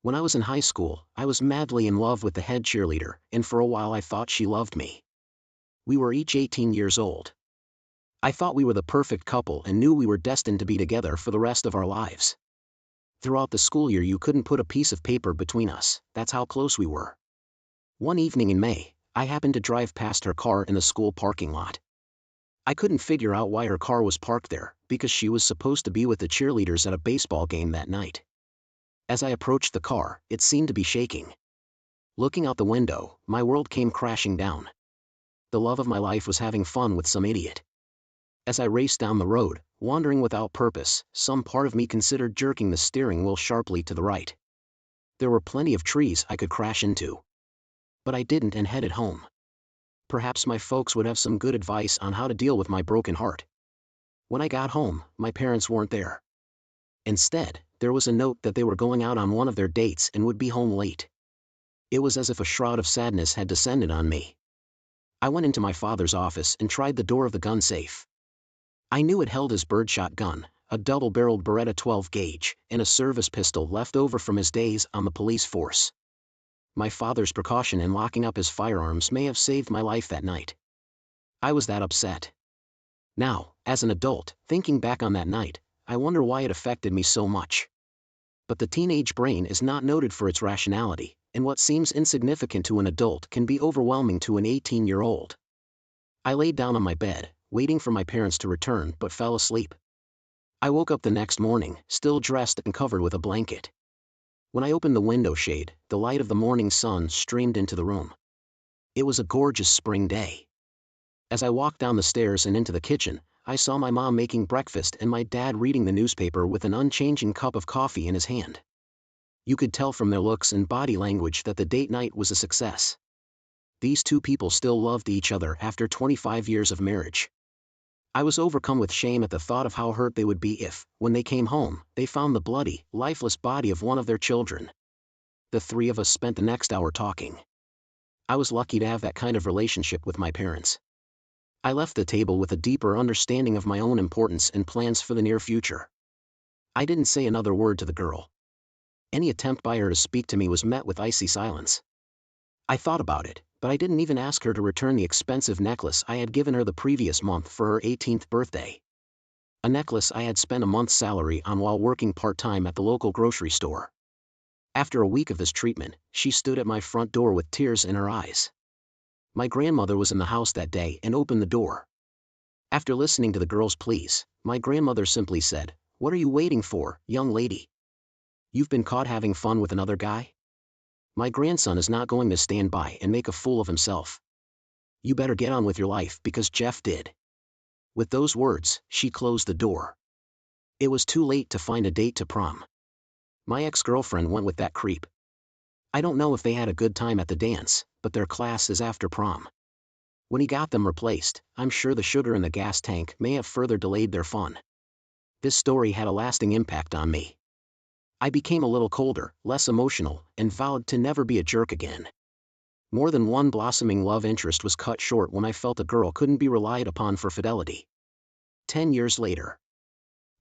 When I was in high school, I was madly in love with the head cheerleader, and for a while I thought she loved me. We were each 18 years old. I thought we were the perfect couple and knew we were destined to be together for the rest of our lives. Throughout the school year you couldn't put a piece of paper between us, that's how close we were. One evening in May, I happened to drive past her car in the school parking lot. I couldn't figure out why her car was parked there, because she was supposed to be with the cheerleaders at a baseball game that night. As I approached the car, it seemed to be shaking. Looking out the window, my world came crashing down. The love of my life was having fun with some idiot. As I raced down the road, wandering without purpose, some part of me considered jerking the steering wheel sharply to the right. There were plenty of trees I could crash into. But I didn't and headed home. Perhaps my folks would have some good advice on how to deal with my broken heart. When I got home, my parents weren't there. Instead, there was a note that they were going out on one of their dates and would be home late. It was as if a shroud of sadness had descended on me. I went into my father's office and tried the door of the gun safe. I knew it held his birdshot gun, a double-barreled Beretta 12 gauge, and a service pistol left over from his days on the police force. My father's precaution in locking up his firearms may have saved my life that night. I was that upset. Now, as an adult, thinking back on that night, I wonder why it affected me so much. But the teenage brain is not noted for its rationality, and what seems insignificant to an adult can be overwhelming to an 18-year-old. I laid down on my bed, waiting for my parents to return, but fell asleep. I woke up the next morning, still dressed and covered with a blanket. When I opened the window shade, the light of the morning sun streamed into the room. It was a gorgeous spring day. As I walked down the stairs and into the kitchen, I saw my mom making breakfast and my dad reading the newspaper with an unchanging cup of coffee in his hand. You could tell from their looks and body language that the date night was a success. These two people still loved each other after 25 years of marriage. I was overcome with shame at the thought of how hurt they would be if, when they came home, they found the bloody, lifeless body of one of their children. The three of us spent the next hour talking. I was lucky to have that kind of relationship with my parents. I left the table with a deeper understanding of my own importance and plans for the near future. I didn't say another word to the girl. Any attempt by her to speak to me was met with icy silence. I thought about it, but I didn't even ask her to return the expensive necklace I had given her the previous month for her 18th birthday. A necklace I had spent a month's salary on while working part-time at the local grocery store. After a week of this treatment, she stood at my front door with tears in her eyes. My grandmother was in the house that day and opened the door. After listening to the girl's pleas, my grandmother simply said, "What are you waiting for, young lady? You've been caught having fun with another guy? My grandson is not going to stand by and make a fool of himself. You better get on with your life because Jeff did." With those words, she closed the door. It was too late to find a date to prom. My ex-girlfriend went with that creep. I don't know if they had a good time at the dance, but their class is after prom. When he got them replaced, I'm sure the sugar in the gas tank may have further delayed their fun. This story had a lasting impact on me. I became a little colder, less emotional, and vowed to never be a jerk again. More than one blossoming love interest was cut short when I felt a girl couldn't be relied upon for fidelity. 10 years later.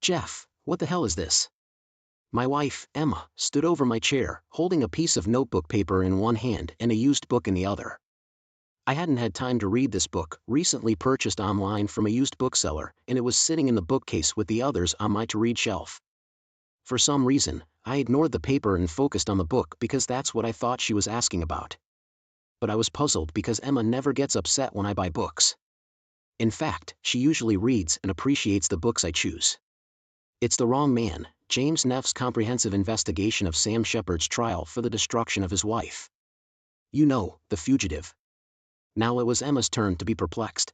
Jeff, what the hell is this? My wife, Emma, stood over my chair, holding a piece of notebook paper in one hand and a used book in the other. I hadn't had time to read this book, recently purchased online from a used bookseller, and it was sitting in the bookcase with the others on my to-read shelf. For some reason, I ignored the paper and focused on the book because that's what I thought she was asking about. But I was puzzled because Emma never gets upset when I buy books. In fact, she usually reads and appreciates the books I choose. It's The Wrong Man, James Neff's comprehensive investigation of Sam Shepard's trial for the destruction of his wife. You know, The Fugitive. Now it was Emma's turn to be perplexed.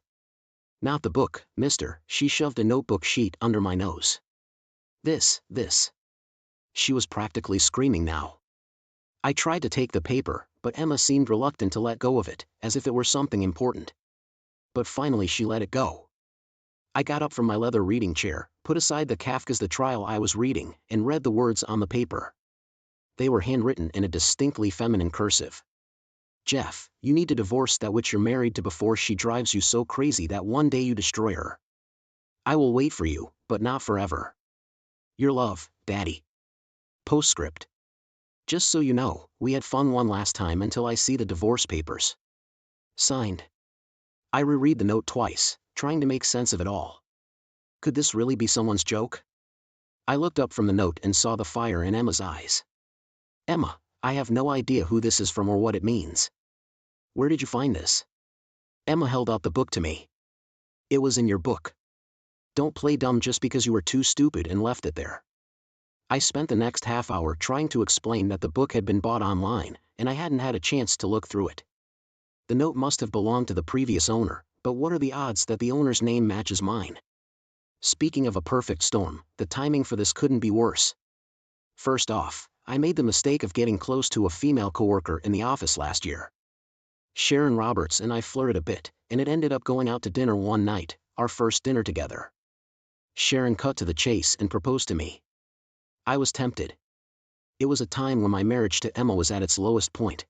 Not the book, mister, she shoved a notebook sheet under my nose. This. She was practically screaming now. I tried to take the paper, but Emma seemed reluctant to let go of it, as if it were something important. But finally she let it go. I got up from my leather reading chair, put aside the Kafka's The Trial I was reading, and read the words on the paper. They were handwritten in a distinctly feminine cursive. Jeff, you need to divorce that witch you're married to before she drives you so crazy that one day you destroy her. I will wait for you, but not forever. Your love, Daddy. Postscript. Just so you know, we had fun one last time until I see the divorce papers. Signed. I reread the note twice, trying to make sense of it all. Could this really be someone's joke? I looked up from the note and saw the fire in Emma's eyes. Emma, I have no idea who this is from or what it means. Where did you find this? Emma held out the book to me. It was in your book. Don't play dumb just because you were too stupid and left it there. I spent the next half hour trying to explain that the book had been bought online, and I hadn't had a chance to look through it. The note must have belonged to the previous owner, but what are the odds that the owner's name matches mine? Speaking of a perfect storm, the timing for this couldn't be worse. First off, I made the mistake of getting close to a female coworker in the office last year. Sharon Roberts and I flirted a bit, and it ended up going out to dinner one night, our first dinner together. Sharon cut to the chase and proposed to me. I was tempted. It was a time when my marriage to Emma was at its lowest point.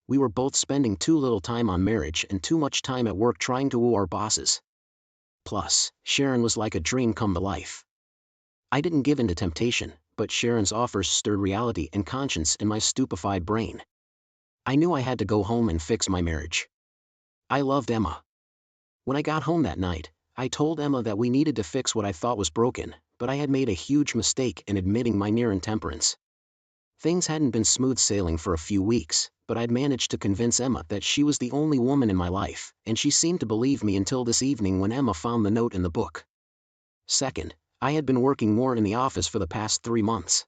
We were both spending too little time on marriage and too much time at work trying to woo our bosses. Plus, Sharon was like a dream come to life. I didn't give in to temptation, but Sharon's offers stirred reality and conscience in my stupefied brain. I knew I had to go home and fix my marriage. I loved Emma. When I got home that night, I told Emma that we needed to fix what I thought was broken, but I had made a huge mistake in admitting my near intemperance. Things hadn't been smooth sailing for a few weeks, but I'd managed to convince Emma that she was the only woman in my life, and she seemed to believe me until this evening when Emma found the note in the book. Second, I had been working more in the office for the past 3 months.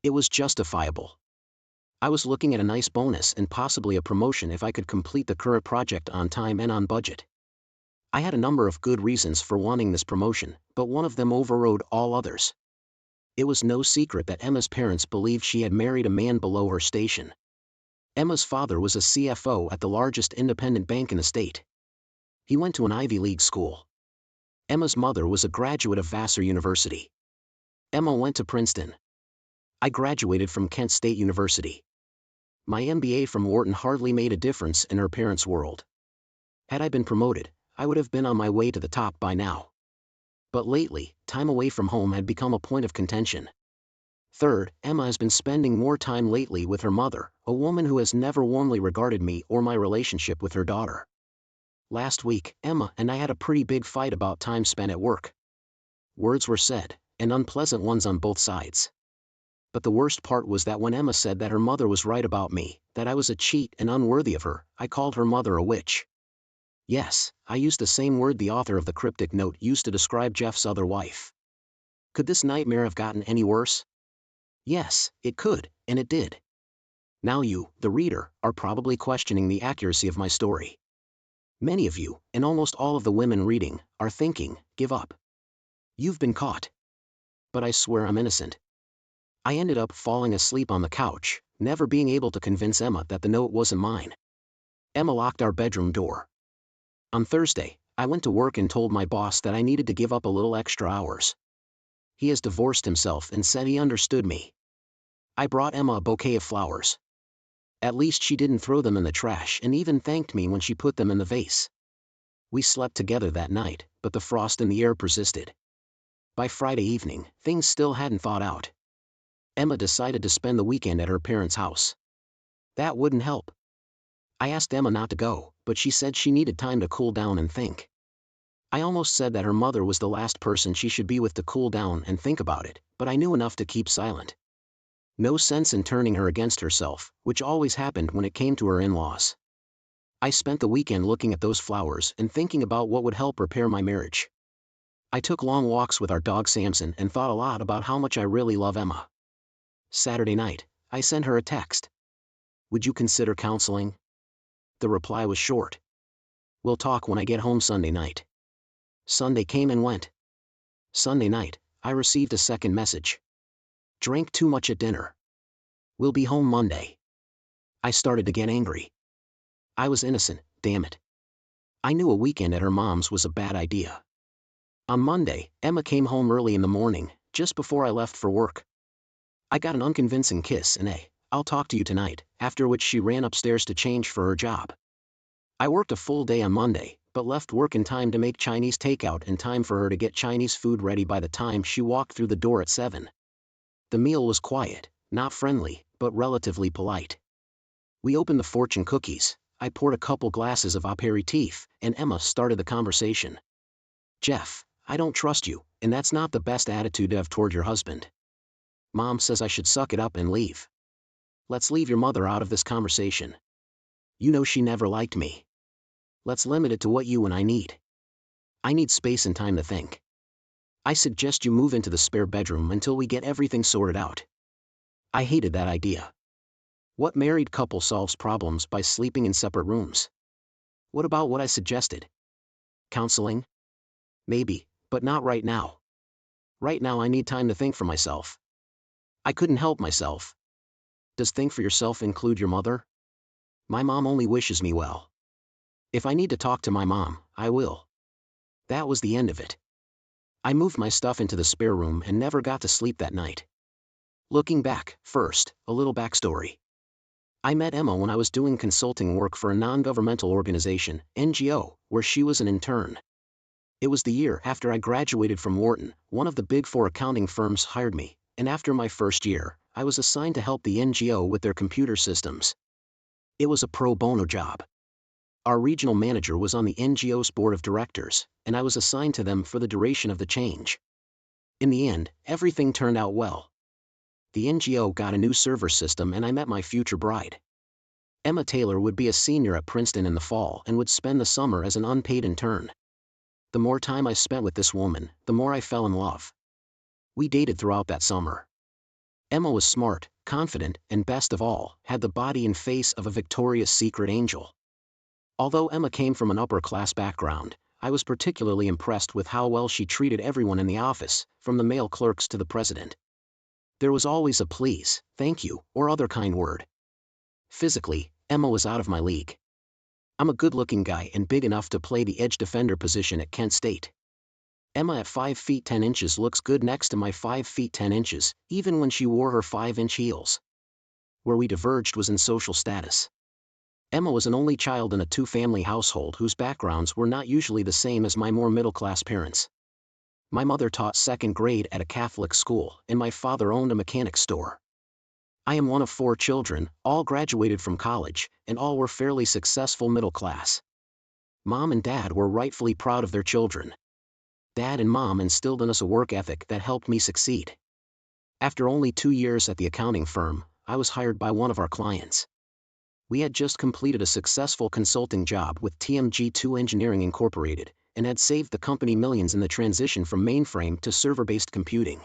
It was justifiable. I was looking at a nice bonus and possibly a promotion if I could complete the current project on time and on budget. I had a number of good reasons for wanting this promotion, but one of them overrode all others. It was no secret that Emma's parents believed she had married a man below her station. Emma's father was a CFO at the largest independent bank in the state. He went to an Ivy League school. Emma's mother was a graduate of Vassar University. Emma went to Princeton. I graduated from Kent State University. My MBA from Wharton hardly made a difference in her parents' world. Had I been promoted, I would have been on my way to the top by now. But lately, time away from home had become a point of contention. Third, Emma has been spending more time lately with her mother, a woman who has never warmly regarded me or my relationship with her daughter. Last week, Emma and I had a pretty big fight about time spent at work. Words were said, and unpleasant ones on both sides. But the worst part was that when Emma said that her mother was right about me, that I was a cheat and unworthy of her, I called her mother a witch. Yes, I used the same word the author of the cryptic note used to describe Jeff's other wife. Could this nightmare have gotten any worse? Yes, it could, and it did. Now you, the reader, are probably questioning the accuracy of my story. Many of you, and almost all of the women reading, are thinking, give up. You've been caught. But I swear I'm innocent. I ended up falling asleep on the couch, never being able to convince Emma that the note wasn't mine. Emma locked our bedroom door. On Thursday, I went to work and told my boss that I needed to give up a little extra hours. He has divorced himself and said he understood me. I brought Emma a bouquet of flowers. At least she didn't throw them in the trash and even thanked me when she put them in the vase. We slept together that night, but the frost in the air persisted. By Friday evening, things still hadn't thawed out. Emma decided to spend the weekend at her parents' house. That wouldn't help. I asked Emma not to go, but she said she needed time to cool down and think. I almost said that her mother was the last person she should be with to cool down and think about it, but I knew enough to keep silent. No sense in turning her against herself, which always happened when it came to her in-laws. I spent the weekend looking at those flowers and thinking about what would help repair my marriage. I took long walks with our dog Samson and thought a lot about how much I really love Emma. Saturday night, I sent her a text. Would you consider counseling? The reply was short. We'll talk when I get home Sunday night. Sunday came and went. Sunday night, I received a second message. Drank too much at dinner. We'll be home Monday. I started to get angry. I was innocent, damn it. I knew a weekend at her mom's was a bad idea. On Monday, Emma came home early in the morning, just before I left for work. I got an unconvincing kiss and a, "I'll talk to you tonight," after which she ran upstairs to change for her job. I worked a full day on Monday, but left work in time to make Chinese takeout in time for her to get Chinese food ready by the time she walked through the door at 7. The meal was quiet, not friendly, but relatively polite. We opened the fortune cookies, I poured a couple glasses of aperitif, and Emma started the conversation. Jeff, I don't trust you, and that's not the best attitude to have toward your husband. Mom says I should suck it up and leave. Let's leave your mother out of this conversation. You know she never liked me. Let's limit it to what you and I need. I need space and time to think. I suggest you move into the spare bedroom until we get everything sorted out. I hated that idea. What married couple solves problems by sleeping in separate rooms? What about what I suggested? Counseling? Maybe, but not right now. Right now I need time to think for myself. I couldn't help myself. Does think for yourself include your mother? My mom only wishes me well. If I need to talk to my mom, I will. That was the end of it. I moved my stuff into the spare room and never got to sleep that night. Looking back, first, a little backstory. I met Emma when I was doing consulting work for a non-governmental organization, NGO, where she was an intern. It was the year after I graduated from Wharton, one of the big four accounting firms hired me, and after my first year, I was assigned to help the NGO with their computer systems. It was a pro bono job. Our regional manager was on the NGO's board of directors, and I was assigned to them for the duration of the change. In the end, everything turned out well. The NGO got a new server system and I met my future bride. Emma Taylor would be a senior at Princeton in the fall and would spend the summer as an unpaid intern. The more time I spent with this woman, the more I fell in love. We dated throughout that summer. Emma was smart, confident, and best of all, had the body and face of a Victoria's Secret angel. Although Emma came from an upper-class background, I was particularly impressed with how well she treated everyone in the office, from the male clerks to the president. There was always a please, thank you, or other kind word. Physically, Emma was out of my league. I'm a good-looking guy and big enough to play the edge defender position at Kent State. Emma at 5 feet 10 inches looks good next to my 5 feet 10 inches, even when she wore her 5-inch heels. Where we diverged was in social status. Emma was an only child in a two-family household whose backgrounds were not usually the same as my more middle-class parents. My mother taught second grade at a Catholic school, and my father owned a mechanics store. I am one of 4 children, all graduated from college, and all were fairly successful middle class. Mom and Dad were rightfully proud of their children. Dad and Mom instilled in us a work ethic that helped me succeed. After only 2 years at the accounting firm, I was hired by one of our clients. We had just completed a successful consulting job with TMG2 Engineering Incorporated, and had saved the company millions in the transition from mainframe to server-based computing.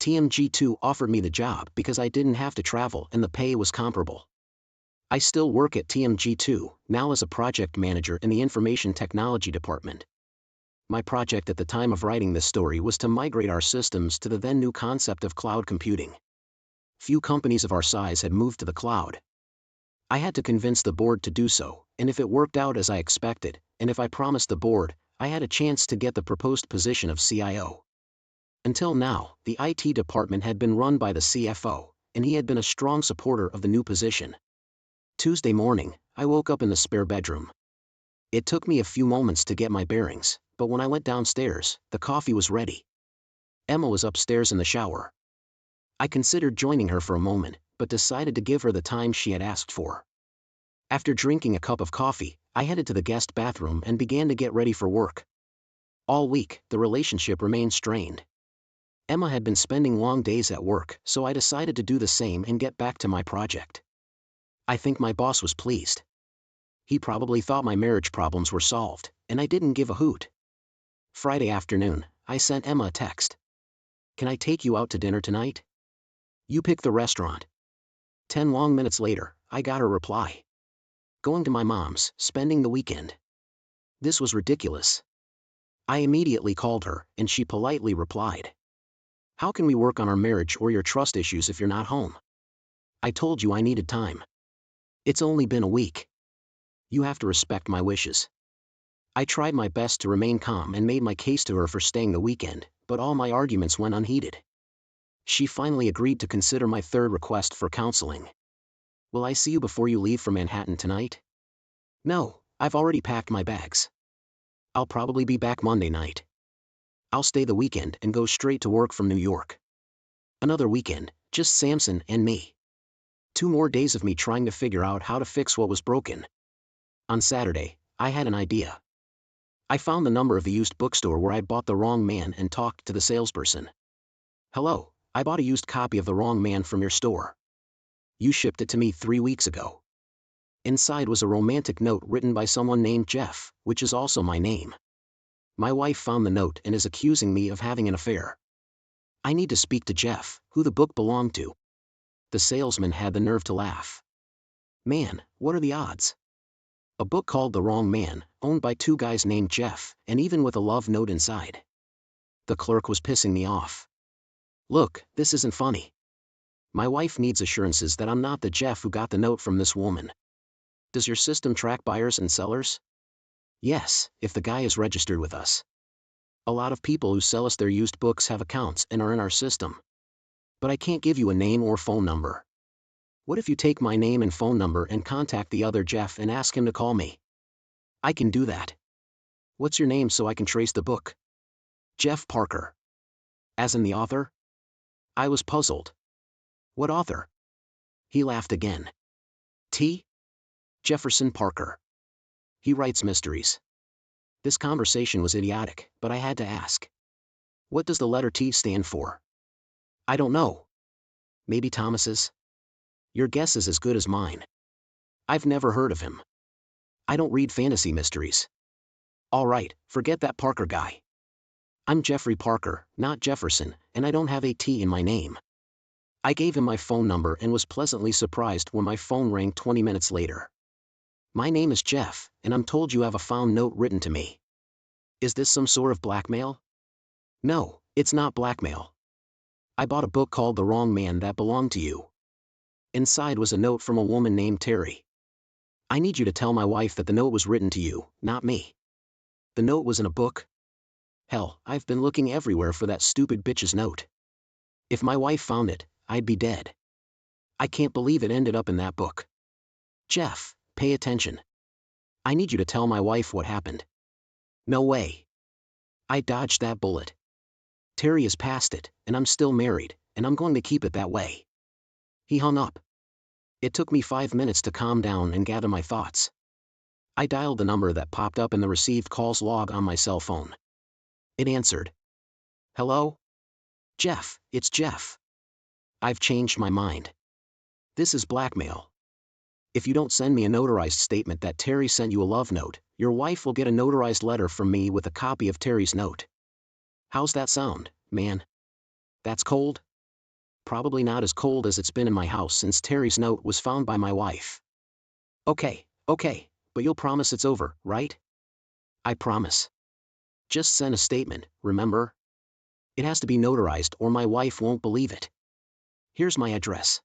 TMG2 offered me the job because I didn't have to travel and the pay was comparable. I still work at TMG2, now as a project manager in the information technology department. My project at the time of writing this story was to migrate our systems to the then new concept of cloud computing. Few companies of our size had moved to the cloud. I had to convince the board to do so, and if it worked out as I expected, and if I promised the board, I had a chance to get the proposed position of CIO. Until now, the IT department had been run by the CFO, and he had been a strong supporter of the new position. Tuesday morning, I woke up in the spare bedroom. It took me a few moments to get my bearings, but when I went downstairs, the coffee was ready. Emma was upstairs in the shower. I considered joining her for a moment, but decided to give her the time she had asked for. After drinking a cup of coffee, I headed to the guest bathroom and began to get ready for work. All week, the relationship remained strained. Emma had been spending long days at work, so I decided to do the same and get back to my project. I think my boss was pleased. He probably thought my marriage problems were solved, and I didn't give a hoot. Friday afternoon, I sent Emma a text. Can I take you out to dinner tonight? You pick the restaurant. 10 long minutes later, I got her reply. Going to my mom's, spending the weekend. This was ridiculous. I immediately called her, and she politely replied. How can we work on our marriage or your trust issues if you're not home? I told you I needed time. It's only been a week. You have to respect my wishes. I tried my best to remain calm and made my case to her for staying the weekend, but all my arguments went unheeded. She finally agreed to consider my third request for counseling. Will I see you before you leave for Manhattan tonight? No, I've already packed my bags. I'll probably be back Monday night. I'll stay the weekend and go straight to work from New York. Another weekend, Just Samson and me. 2 more days of me trying to figure out how to fix what was broken. On Saturday, I had an idea. I found the number of the used bookstore where I bought The Wrong Man and talked to the salesperson. "Hello, I bought a used copy of The Wrong Man from your store. You shipped it to me 3 weeks ago." Inside was a romantic note written by someone named Jeff, which is also my name. My wife found the note and is accusing me of having an affair. I need to speak to Jeff, who the book belonged to. The salesman had the nerve to laugh. "Man, what are the odds? A book called The Wrong Man, owned by 2 guys named Jeff, and even with a love note inside." The clerk was pissing me off. "Look, this isn't funny. My wife needs assurances that I'm not the Jeff who got the note from this woman. Does your system track buyers and sellers?" "Yes, if the guy is registered with us. A lot of people who sell us their used books have accounts and are in our system. But I can't give you a name or phone number. What if you take my name and phone number and contact the other Jeff and ask him to call me?" "I can do that. What's your name so I can trace the book?" "Jeff Parker." "As in the author?" I was puzzled. "What author?" He laughed again. "T. Jefferson Parker. He writes mysteries." This conversation was idiotic, but I had to ask. "What does the letter T stand for?" "I don't know. Maybe Thomas's?" "Your guess is as good as mine. I've never heard of him. I don't read fantasy mysteries." "All right, forget that Parker guy. I'm Jeffrey Parker, not Jefferson, and I don't have a T in my name." I gave him my phone number and was pleasantly surprised when my phone rang 20 minutes later. "My name is Jeff, and I'm told you have a found note written to me. Is this some sort of blackmail?" "No, it's not blackmail. I bought a book called The Wrong Man that belonged to you. Inside was a note from a woman named Terry. I need you to tell my wife that the note was written to you, not me." "The note was in a book?" "Hell, I've been looking everywhere for that stupid bitch's note. If my wife found it, I'd be dead. I can't believe it ended up in that book. Jeff, pay attention. I need you to tell my wife what happened." "No way. I dodged that bullet. Terry is past it, and I'm still married, and I'm going to keep it that way." He hung up. It took me 5 minutes to calm down and gather my thoughts. I dialed the number that popped up in the received calls log on my cell phone. It answered. "Hello? Jeff, it's Jeff. I've changed my mind. This is blackmail. If you don't send me a notarized statement that Terry sent you a love note, your wife will get a notarized letter from me with a copy of Terry's note. How's that sound, man? That's cold? Probably not as cold as it's been in my house since Terry's note was found by my wife." Okay, but you'll promise it's over, right?" "I promise. Just send a statement, remember? It has to be notarized or my wife won't believe it. Here's my address.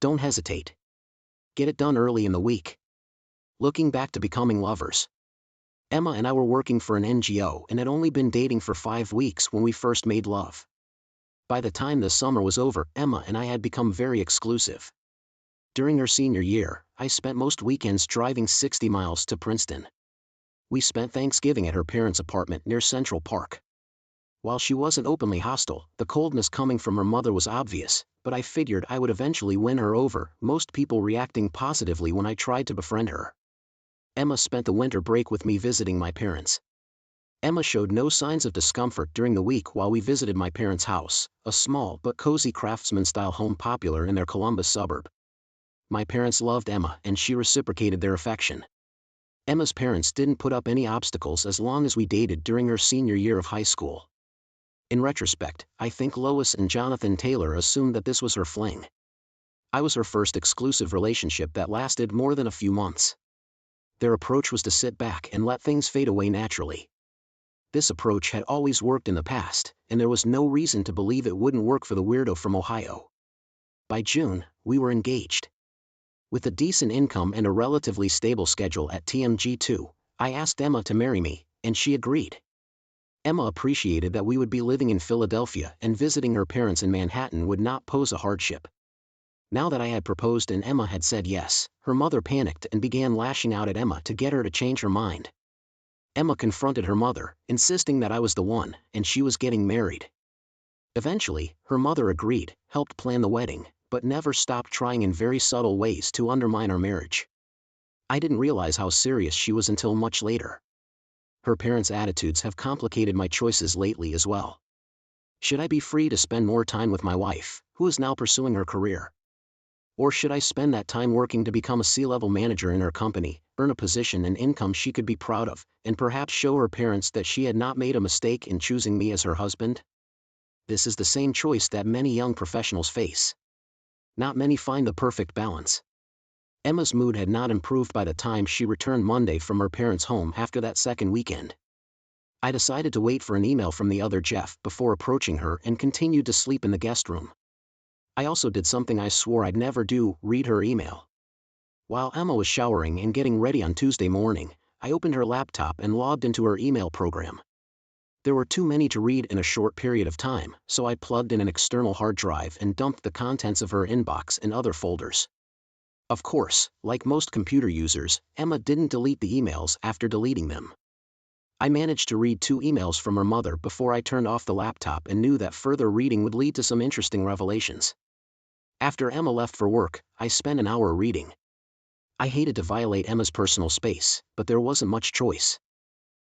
Don't hesitate. Get it done early in the week." Looking back to becoming lovers. Emma and I were working for an NGO and had only been dating for 5 weeks when we first made love. By the time the summer was over, Emma and I had become very exclusive. During her senior year, I spent most weekends driving 60 miles to Princeton. We spent Thanksgiving at her parents' apartment near Central Park. While she wasn't openly hostile, the coldness coming from her mother was obvious, but I figured I would eventually win her over, most people reacting positively when I tried to befriend her. Emma spent the winter break with me visiting my parents. Emma showed no signs of discomfort during the week while we visited my parents' house, a small but cozy craftsman-style home popular in their Columbus suburb. My parents loved Emma and she reciprocated their affection. Emma's parents didn't put up any obstacles as long as we dated during her senior year of high school. In retrospect, I think Lois and Jonathan Taylor assumed that this was her fling. I was her first exclusive relationship that lasted more than a few months. Their approach was to sit back and let things fade away naturally. This approach had always worked in the past, and there was no reason to believe it wouldn't work for the weirdo from Ohio. By June, we were engaged. With a decent income and a relatively stable schedule at TMG2, I asked Emma to marry me, and she agreed. Emma appreciated that we would be living in Philadelphia and visiting her parents in Manhattan would not pose a hardship. Now that I had proposed and Emma had said yes, her mother panicked and began lashing out at Emma to get her to change her mind. Emma confronted her mother, insisting that I was the one, and she was getting married. Eventually, her mother agreed, helped plan the wedding, but never stopped trying in very subtle ways to undermine our marriage. I didn't realize how serious she was until much later. Her parents' attitudes have complicated my choices lately as well. Should I be free to spend more time with my wife, who is now pursuing her career? Or should I spend that time working to become a C-level manager in her company, earn a position and income she could be proud of, and perhaps show her parents that she had not made a mistake in choosing me as her husband? This is the same choice that many young professionals face. Not many find the perfect balance. Emma's mood had not improved by the time she returned Monday from her parents' home after that second weekend. I decided to wait for an email from the other Jeff before approaching her and continued to sleep in the guest room. I also did something I swore I'd never do, read her email. While Emma was showering and getting ready on Tuesday morning, I opened her laptop and logged into her email program. There were too many to read in a short period of time, so I plugged in an external hard drive and dumped the contents of her inbox in other folders. Of course, like most computer users, Emma didn't delete the emails after deleting them. I managed to read 2 emails from her mother before I turned off the laptop and knew that further reading would lead to some interesting revelations. After Emma left for work, I spent an hour reading. I hated to violate Emma's personal space, but there wasn't much choice.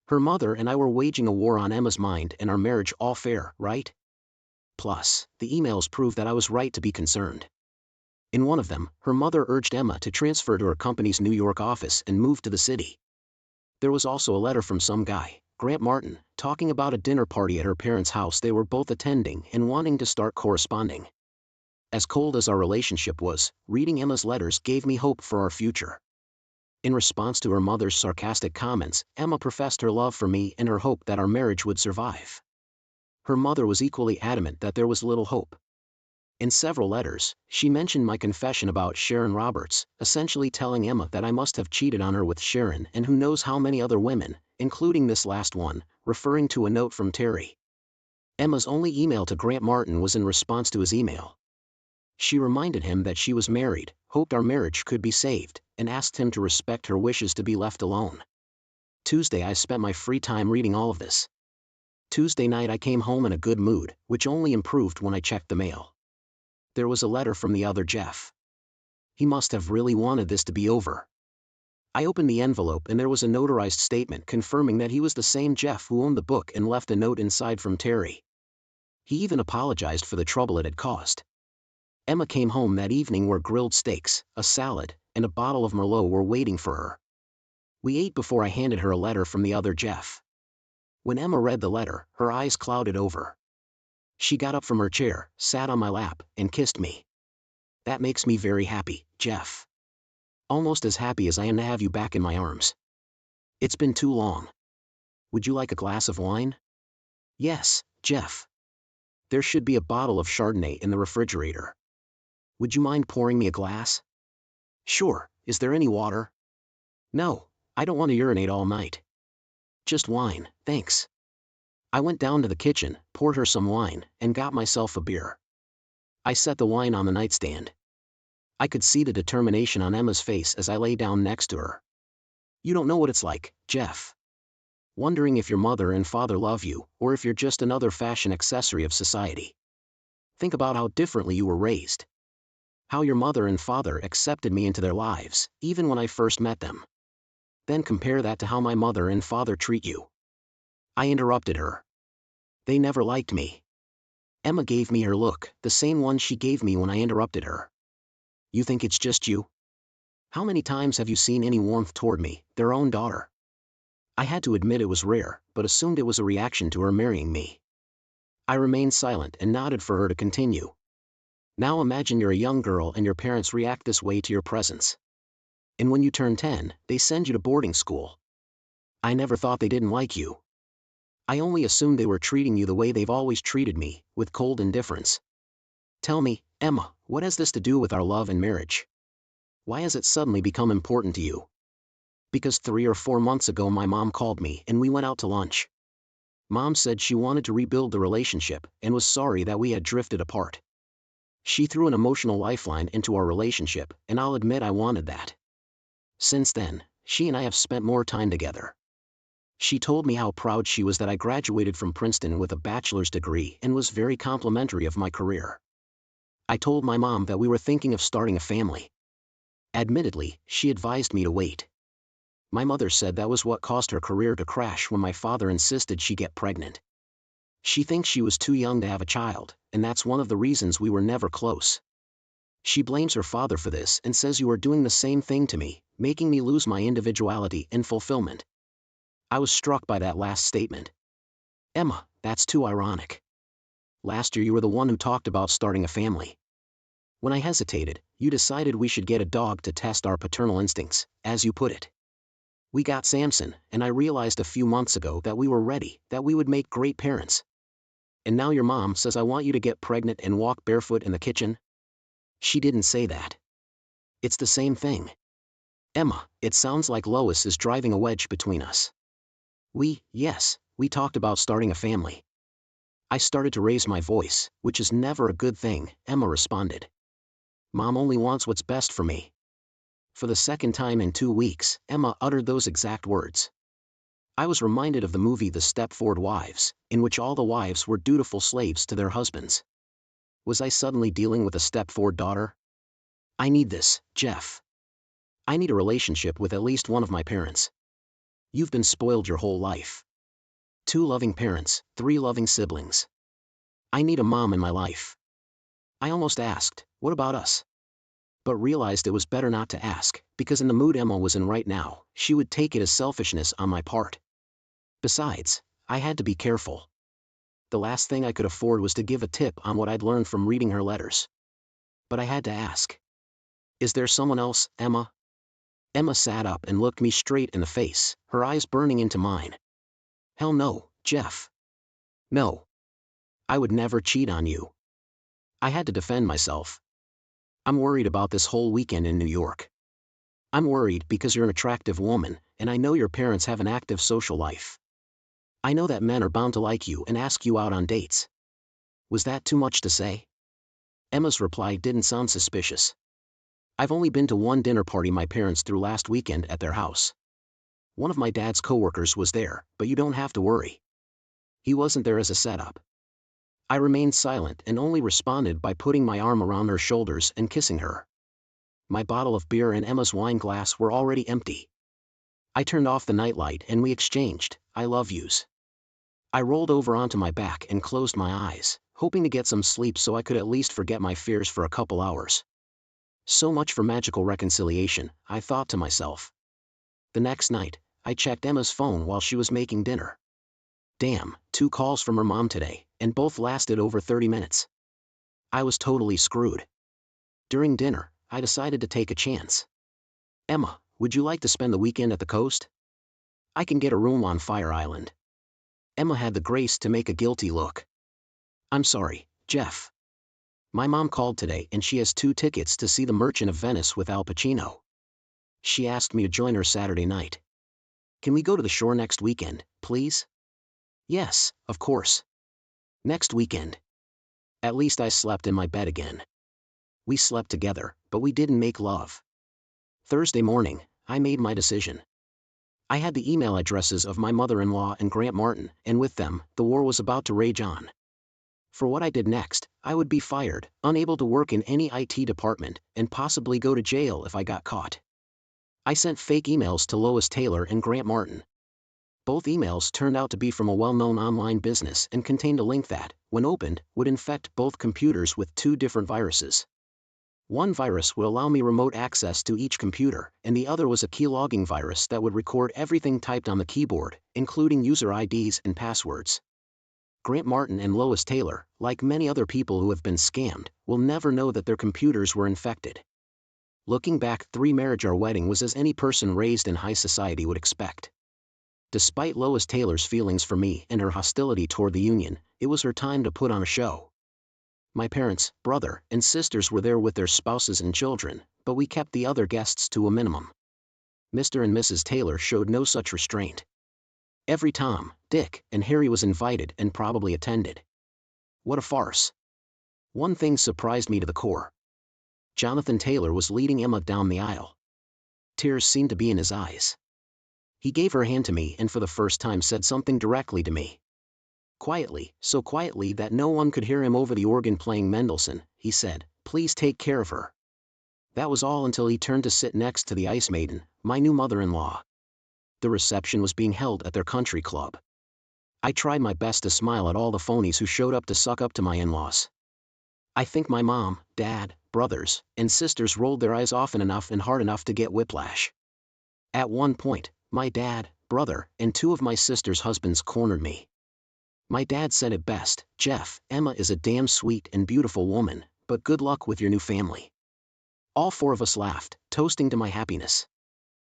Her mother and I were waging a war on Emma's mind and our marriage all fair, right? Plus, the emails proved that I was right to be concerned. In one of them, her mother urged Emma to transfer to her company's New York office and move to the city. There was also a letter from some guy, Grant Martin, talking about a dinner party at her parents' house they were both attending and wanting to start corresponding. As cold as our relationship was, reading Emma's letters gave me hope for our future. In response to her mother's sarcastic comments, Emma professed her love for me and her hope that our marriage would survive. Her mother was equally adamant that there was little hope. In several letters, she mentioned my confession about Sharon Roberts, essentially telling Emma that I must have cheated on her with Sharon and who knows how many other women, including this last one, referring to a note from Terry. Emma's only email to Grant Martin was in response to his email. She reminded him that she was married, hoped our marriage could be saved, and asked him to respect her wishes to be left alone. Tuesday I spent my free time reading all of this. Tuesday night I came home in a good mood, which only improved when I checked the mail. There was a letter from the other Jeff. He must have really wanted this to be over. I opened the envelope and there was a notarized statement confirming that he was the same Jeff who owned the book and left a note inside from Terry. He even apologized for the trouble it had caused. Emma came home that evening where grilled steaks, a salad, and a bottle of Merlot were waiting for her. We ate before I handed her a letter from the other Jeff. When Emma read the letter, her eyes clouded over. She got up from her chair, sat on my lap, and kissed me. That makes me very happy, Jeff. Almost as happy as I am to have you back in my arms. It's been too long. Would you like a glass of wine? Yes, Jeff. There should be a bottle of Chardonnay in the refrigerator. Would you mind pouring me a glass? Sure, is there any water? No, I don't want to urinate all night. Just wine, thanks. I went down to the kitchen, poured her some wine, and got myself a beer. I set the wine on the nightstand. I could see the determination on Emma's face as I lay down next to her. You don't know what it's like, Jeff. Wondering if your mother and father love you, or if you're just another fashion accessory of society. Think about how differently you were raised. How your mother and father accepted me into their lives, even when I first met them. Then compare that to how my mother and father treat you. I interrupted her. They never liked me. Emma gave me her look, the same one she gave me when I interrupted her. You think it's just you? How many times have you seen any warmth toward me, their own daughter? I had to admit it was rare, but assumed it was a reaction to her marrying me. I remained silent and nodded for her to continue. Now imagine you're a young girl and your parents react this way to your presence. And when you turn 10, they send you to boarding school. I never thought they didn't like you. I only assumed they were treating you the way they've always treated me, with cold indifference. Tell me, Emma, what has this to do with our love and marriage? Why has it suddenly become important to you? Because 3 or 4 months ago my mom called me and we went out to lunch. Mom said she wanted to rebuild the relationship and was sorry that we had drifted apart. She threw an emotional lifeline into our relationship, and I'll admit I wanted that. Since then, she and I have spent more time together. She told me how proud she was that I graduated from Princeton with a bachelor's degree and was very complimentary of my career. I told my mom that we were thinking of starting a family. Admittedly, she advised me to wait. My mother said that was what caused her career to crash when my father insisted she get pregnant. She thinks she was too young to have a child, and that's one of the reasons we were never close. She blames her father for this and says you are doing the same thing to me, making me lose my individuality and fulfillment. I was struck by that last statement. Emma, that's too ironic. Last year you were the one who talked about starting a family. When I hesitated, you decided we should get a dog to test our paternal instincts, as you put it. We got Samson, and I realized a few months ago that we were ready, that we would make great parents. And now your mom says I want you to get pregnant and walk barefoot in the kitchen? She didn't say that. It's the same thing. Emma, it sounds like Lois is driving a wedge between us. Yes, we talked about starting a family. I started to raise my voice, which is never a good thing, Emma responded. Mom only wants what's best for me. For the second time in 2 weeks, Emma uttered those exact words. I was reminded of the movie The Stepford Wives, in which all the wives were dutiful slaves to their husbands. Was I suddenly dealing with a Stepford daughter? I need this, Jeff. I need a relationship with at least one of my parents. You've been spoiled your whole life. 2 loving parents, 3 loving siblings. I need a mom in my life. I almost asked, what about us? But realized it was better not to ask, because in the mood Emma was in right now, she would take it as selfishness on my part. Besides, I had to be careful. The last thing I could afford was to give a tip on what I'd learned from reading her letters. But I had to ask. Is there someone else, Emma? Emma sat up and looked me straight in the face, her eyes burning into mine. Hell no, Jeff. No. I would never cheat on you. I had to defend myself. I'm worried about this whole weekend in New York. I'm worried because you're an attractive woman, and I know your parents have an active social life. I know that men are bound to like you and ask you out on dates. Was that too much to say? Emma's reply didn't sound suspicious. I've only been to one dinner party my parents threw last weekend at their house. One of my dad's coworkers was there, but you don't have to worry. He wasn't there as a setup. I remained silent and only responded by putting my arm around her shoulders and kissing her. My bottle of beer and Emma's wine glass were already empty. I turned off the nightlight and we exchanged I love yous. I rolled over onto my back and closed my eyes, hoping to get some sleep so I could at least forget my fears for a couple hours. So much for magical reconciliation, I thought to myself. The next night, I checked Emma's phone while she was making dinner. Damn, 2 calls from her mom today, and both lasted over 30 minutes. I was totally screwed. During dinner, I decided to take a chance. Emma, would you like to spend the weekend at the coast? I can get a room on Fire Island. Emma had the grace to make a guilty look. I'm sorry, Jeff. My mom called today and she has 2 tickets to see The Merchant of Venice with Al Pacino. She asked me to join her Saturday night. Can we go to the shore next weekend, please? Yes, of course. Next weekend. At least I slept in my bed again. We slept together, but we didn't make love. Thursday morning, I made my decision. I had the email addresses of my mother-in-law and Grant Martin, and with them, the war was about to rage on. For what I did next, I would be fired, unable to work in any IT department, and possibly go to jail if I got caught. I sent fake emails to Lois Taylor and Grant Martin. Both emails turned out to be from a well-known online business and contained a link that, when opened, would infect both computers with 2 different viruses. One virus would allow me remote access to each computer, and the other was a keylogging virus that would record everything typed on the keyboard, including user IDs and passwords. Grant Martin and Lois Taylor, like many other people who have been scammed, will never know that their computers were infected. Looking back, 3 marriage our wedding was as any person raised in high society would expect. Despite Lois Taylor's feelings for me and her hostility toward the union, it was her time to put on a show. My parents, brother, and sisters were there with their spouses and children, but we kept the other guests to a minimum. Mr. and Mrs. Taylor showed no such restraint. Every Tom, Dick, and Harry was invited and probably attended. What a farce. One thing surprised me to the core. Jonathan Taylor was leading Emma down the aisle. Tears seemed to be in his eyes. He gave her hand to me and for the first time said something directly to me. Quietly, so quietly that no one could hear him over the organ playing Mendelssohn, he said, "Please take care of her." That was all until he turned to sit next to the Ice Maiden, my new mother-in-law. The reception was being held at their country club. I tried my best to smile at all the phonies who showed up to suck up to my in-laws. I think my mom, dad, brothers, and sisters rolled their eyes often enough and hard enough to get whiplash. At one point, my dad, brother, and two of my sister's husbands cornered me. My dad said it best, "Jeff, Emma is a damn sweet and beautiful woman, but good luck with your new family." All four of us laughed, toasting to my happiness.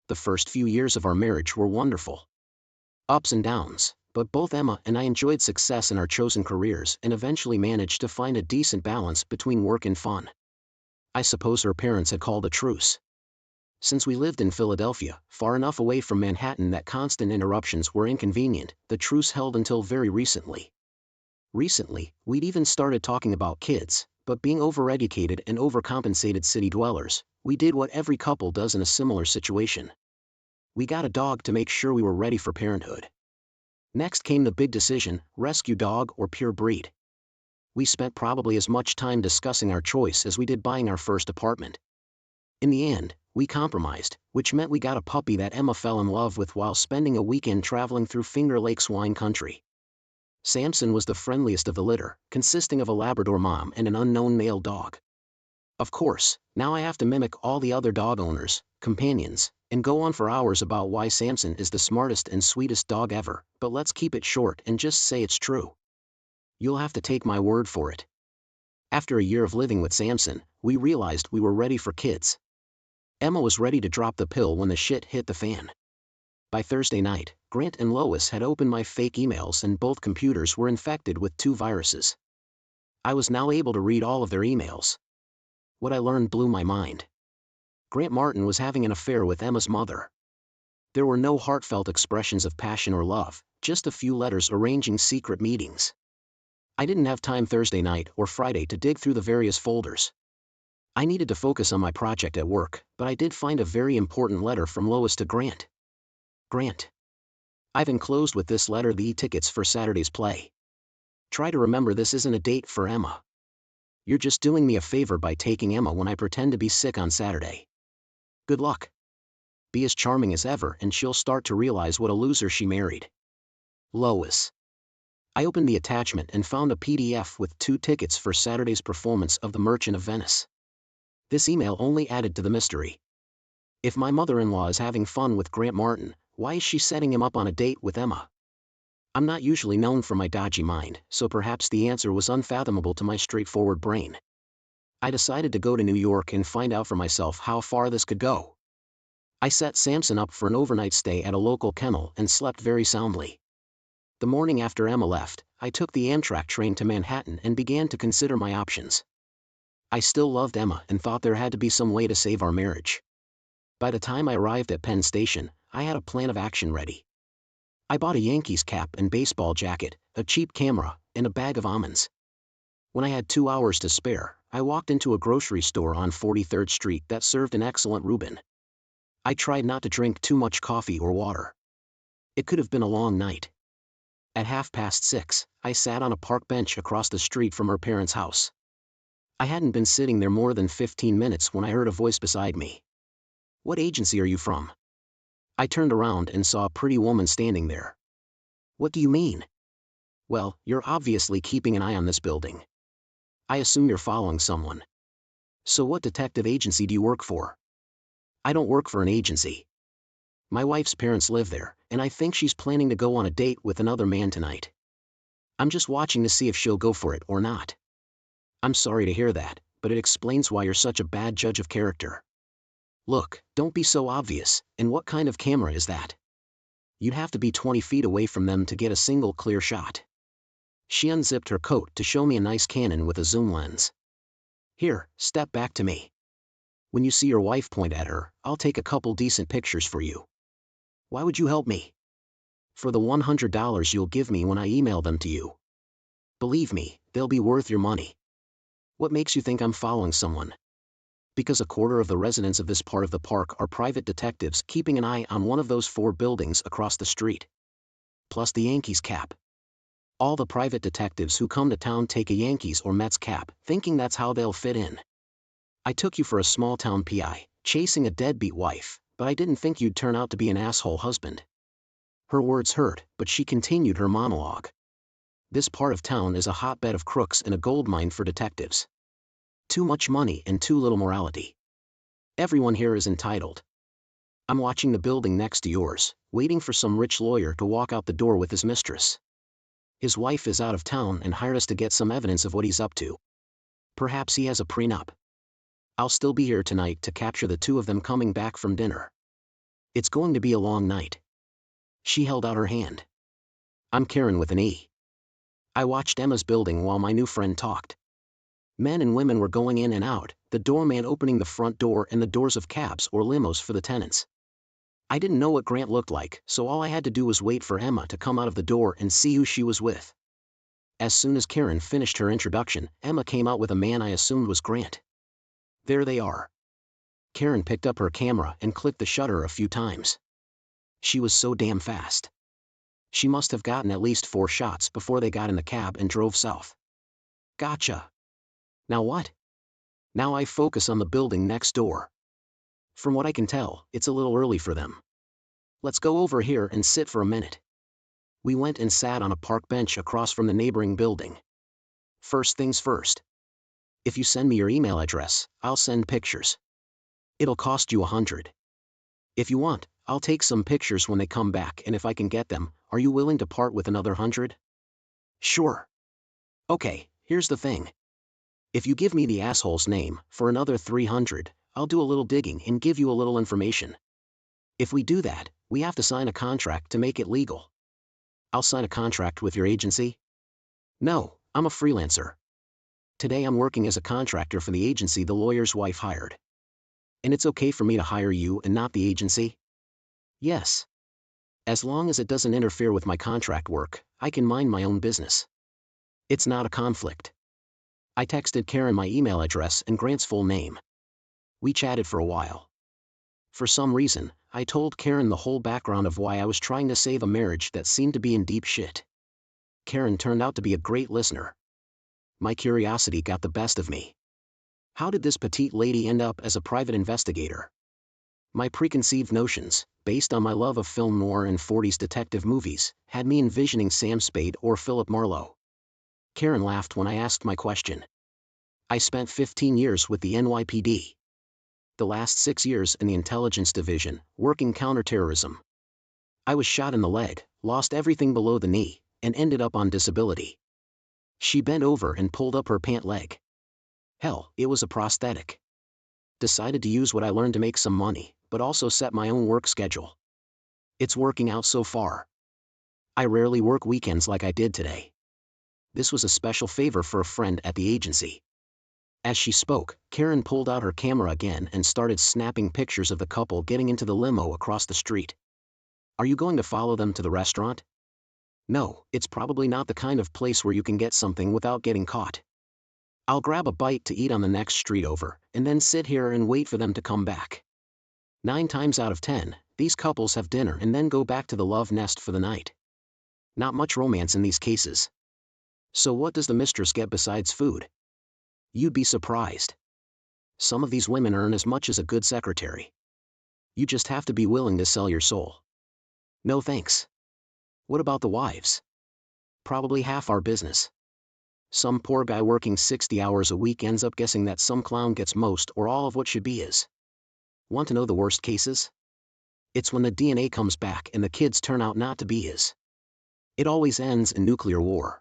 The first few years of our marriage were wonderful. Ups and downs, but both Emma and I enjoyed success in our chosen careers and eventually managed to find a decent balance between work and fun. I suppose her parents had called a truce. Since we lived in Philadelphia, far enough away from Manhattan that constant interruptions were inconvenient, the truce held until very recently. Recently, we'd even started talking about kids, but being overeducated and overcompensated city dwellers, we did what every couple does in a similar situation. We got a dog to make sure we were ready for parenthood. Next came the big decision, rescue dog or pure breed. We spent probably as much time discussing our choice as we did buying our first apartment. In the end, we compromised, which meant we got a puppy that Emma fell in love with while spending a weekend traveling through Finger Lakes wine country. Samson was the friendliest of the litter, consisting of a Labrador mom and an unknown male dog. Of course, now I have to mimic all the other dog owners, companions, and go on for hours about why Samson is the smartest and sweetest dog ever, but let's keep it short and just say it's true. You'll have to take my word for it. After a year of living with Samson, we realized we were ready for kids. Emma was ready to drop the pill when the shit hit the fan. By Thursday night, Grant and Lois had opened my fake emails and both computers were infected with 2 viruses. I was now able to read all of their emails. What I learned blew my mind. Grant Martin was having an affair with Emma's mother. There were no heartfelt expressions of passion or love, just a few letters arranging secret meetings. I didn't have time Thursday night or Friday to dig through the various folders. I needed to focus on my project at work, but I did find a very important letter from Lois to Grant. Grant. I've enclosed with this letter the tickets for Saturday's play. Try to remember this isn't a date for Emma. You're just doing me a favor by taking Emma when I pretend to be sick on Saturday. Good luck. Be as charming as ever and she'll start to realize what a loser she married. Lois. I opened the attachment and found a PDF with 2 tickets for Saturday's performance of The Merchant of Venice. This email only added to the mystery. If my mother-in-law is having fun with Grant Martin, why is she setting him up on a date with Emma? I'm not usually known for my dodgy mind, so perhaps the answer was unfathomable to my straightforward brain. I decided to go to New York and find out for myself how far this could go. I set Samson up for an overnight stay at a local kennel and slept very soundly. The morning after Emma left, I took the Amtrak train to Manhattan and began to consider my options. I still loved Emma and thought there had to be some way to save our marriage. By the time I arrived at Penn Station, I had a plan of action ready. I bought a Yankees cap and baseball jacket, a cheap camera, and a bag of almonds. When I had 2 hours to spare, I walked into a grocery store on 43rd Street that served an excellent Reuben. I tried not to drink too much coffee or water. It could have been a long night. At 6:30, I sat on a park bench across the street from her parents' house. I hadn't been sitting there more than 15 minutes when I heard a voice beside me. "What agency are you from?" I turned around and saw a pretty woman standing there. "What do you mean?" "Well, you're obviously keeping an eye on this building. I assume you're following someone. So what detective agency do you work for?" "I don't work for an agency. My wife's parents live there, and I think she's planning to go on a date with another man tonight. I'm just watching to see if she'll go for it or not." "I'm sorry to hear that, but it explains why you're such a bad judge of character. Look, don't be so obvious, and what kind of camera is that? You'd have to be 20 feet away from them to get a single clear shot." She unzipped her coat to show me a nice Canon with a zoom lens. "Here, step back to me. When you see your wife point at her, I'll take a couple decent pictures for you." "Why would you help me?" "For the $100 you'll give me when I email them to you. Believe me, they'll be worth your money." "What makes you think I'm following someone?" Because a quarter of the residents of this part of the park are private detectives keeping an eye on one of those 4 buildings across the street. Plus the Yankees cap. All the private detectives who come to town take a Yankees or Mets cap, thinking that's how they'll fit in. I took you for a small-town PI, chasing a deadbeat wife, but I didn't think you'd turn out to be an asshole husband. Her words hurt, but she continued her monologue. This part of town is a hotbed of crooks and a goldmine for detectives. Too much money and too little morality. Everyone here is entitled. I'm watching the building next to yours, waiting for some rich lawyer to walk out the door with his mistress. His wife is out of town and hired us to get some evidence of what he's up to. Perhaps he has a prenup. I'll still be here tonight to capture the 2 of them coming back from dinner. It's going to be a long night. She held out her hand. I'm Karen with an E. I watched Emma's building while my new friend talked. Men and women were going in and out, the doorman opening the front door and the doors of cabs or limos for the tenants. I didn't know what Grant looked like, so all I had to do was wait for Emma to come out of the door and see who she was with. As soon as Karen finished her introduction, Emma came out with a man I assumed was Grant. There they are. Karen picked up her camera and clicked the shutter a few times. She was so damn fast. She must have gotten at least 4 shots before they got in the cab and drove south. Gotcha. Now what? Now I focus on the building next door. From what I can tell, it's a little early for them. Let's go over here and sit for a minute. We went and sat on a park bench across from the neighboring building. First things first. If you send me your email address, I'll send pictures. It'll cost you $100. If you want, I'll take some pictures when they come back, and if I can get them, are you willing to part with another $100? Sure. Okay, here's the thing. If you give me the asshole's name, for another $300, I'll do a little digging and give you a little information. If we do that, we have to sign a contract to make it legal. I'll sign a contract with your agency? No, I'm a freelancer. Today I'm working as a contractor for the agency the lawyer's wife hired. And it's okay for me to hire you and not the agency? Yes. As long as it doesn't interfere with my contract work, I can mind my own business. It's not a conflict. I texted Karen my email address and Grant's full name. We chatted for a while. For some reason, I told Karen the whole background of why I was trying to save a marriage that seemed to be in deep shit. Karen turned out to be a great listener. My curiosity got the best of me. How did this petite lady end up as a private investigator? My preconceived notions, based on my love of film noir and 40s detective movies, had me envisioning Sam Spade or Philip Marlowe. Karen laughed when I asked my question. I spent 15 years with the NYPD. The last 6 years in the intelligence division, working counterterrorism. I was shot in the leg, lost everything below the knee, and ended up on disability. She bent over and pulled up her pant leg. Hell, it was a prosthetic. Decided to use what I learned to make some money, but also set my own work schedule. It's working out so far. I rarely work weekends like I did today. This was a special favor for a friend at the agency. As she spoke, Karen pulled out her camera again and started snapping pictures of the couple getting into the limo across the street. Are you going to follow them to the restaurant? No, it's probably not the kind of place where you can get something without getting caught. I'll grab a bite to eat on the next street over, and then sit here and wait for them to come back. 9 times out of 10, these couples have dinner and then go back to the love nest for the night. Not much romance in these cases. So what does the mistress get besides food? You'd be surprised. Some of these women earn as much as a good secretary. You just have to be willing to sell your soul. No thanks. What about the wives? Probably half our business. Some poor guy working 60 hours a week ends up guessing that some clown gets most or all of what should be his. Want to know the worst cases? It's when the DNA comes back and the kids turn out not to be his. It always ends in nuclear war.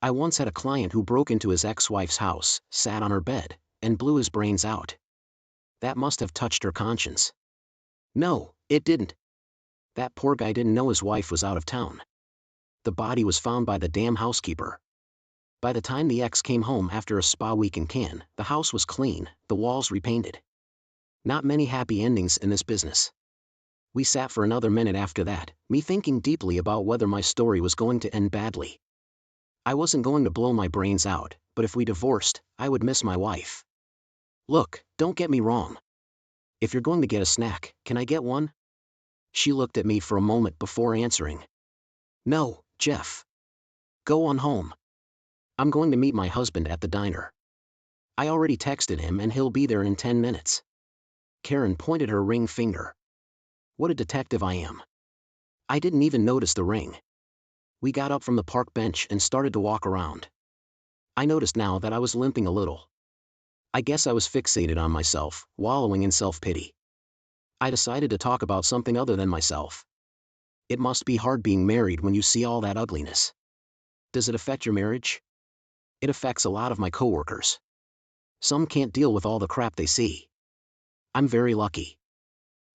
I once had a client who broke into his ex-wife's house, sat on her bed, and blew his brains out. That must have touched her conscience. No, it didn't. That poor guy didn't know his wife was out of town. The body was found by the damn housekeeper. By the time the ex came home after a spa week in Cannes, the house was clean, the walls repainted. Not many happy endings in this business. We sat for another minute after that, me thinking deeply about whether my story was going to end badly. I wasn't going to blow my brains out, but if we divorced, I would miss my wife. Look, don't get me wrong. If you're going to get a snack, can I get one? She looked at me for a moment before answering. No, Jeff. Go on home. I'm going to meet my husband at the diner. I already texted him and he'll be there in 10 minutes. Karen pointed her ring finger. What a detective I am. I didn't even notice the ring. We got up from the park bench and started to walk around. I noticed now that I was limping a little. I guess I was fixated on myself, wallowing in self-pity. I decided to talk about something other than myself. It must be hard being married when you see all that ugliness. Does it affect your marriage? It affects a lot of my coworkers. Some can't deal with all the crap they see. I'm very lucky.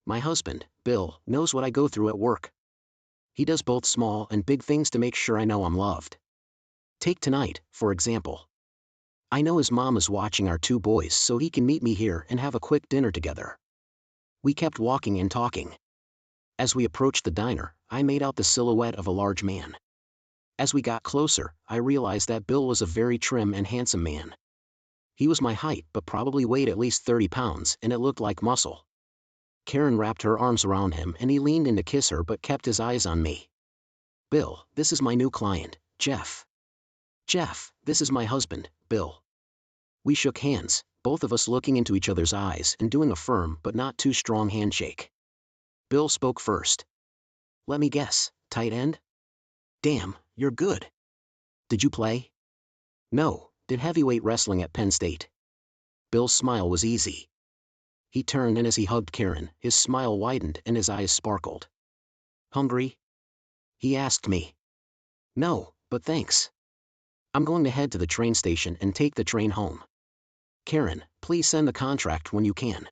My husband, Bill, knows what I go through at work. He does both small and big things to make sure I know I'm loved. Take tonight, for example. I know his mom is watching our 2 boys so he can meet me here and have a quick dinner together. We kept walking and talking. As we approached the diner, I made out the silhouette of a large man. As we got closer, I realized that Bill was a very trim and handsome man. He was my height but probably weighed at least 30 pounds and it looked like muscle. Karen wrapped her arms around him and he leaned in to kiss her but kept his eyes on me. Bill, this is my new client, Jeff. Jeff, this is my husband, Bill. We shook hands, both of us looking into each other's eyes and doing a firm but not too strong handshake. Bill spoke first. Let me guess, tight end? Damn, you're good. Did you play? No, did heavyweight wrestling at Penn State. Bill's smile was easy. He turned and as he hugged Karen, his smile widened and his eyes sparkled. Hungry? He asked me. No, but thanks. I'm going to head to the train station and take the train home. Karen, please send the contract when you can.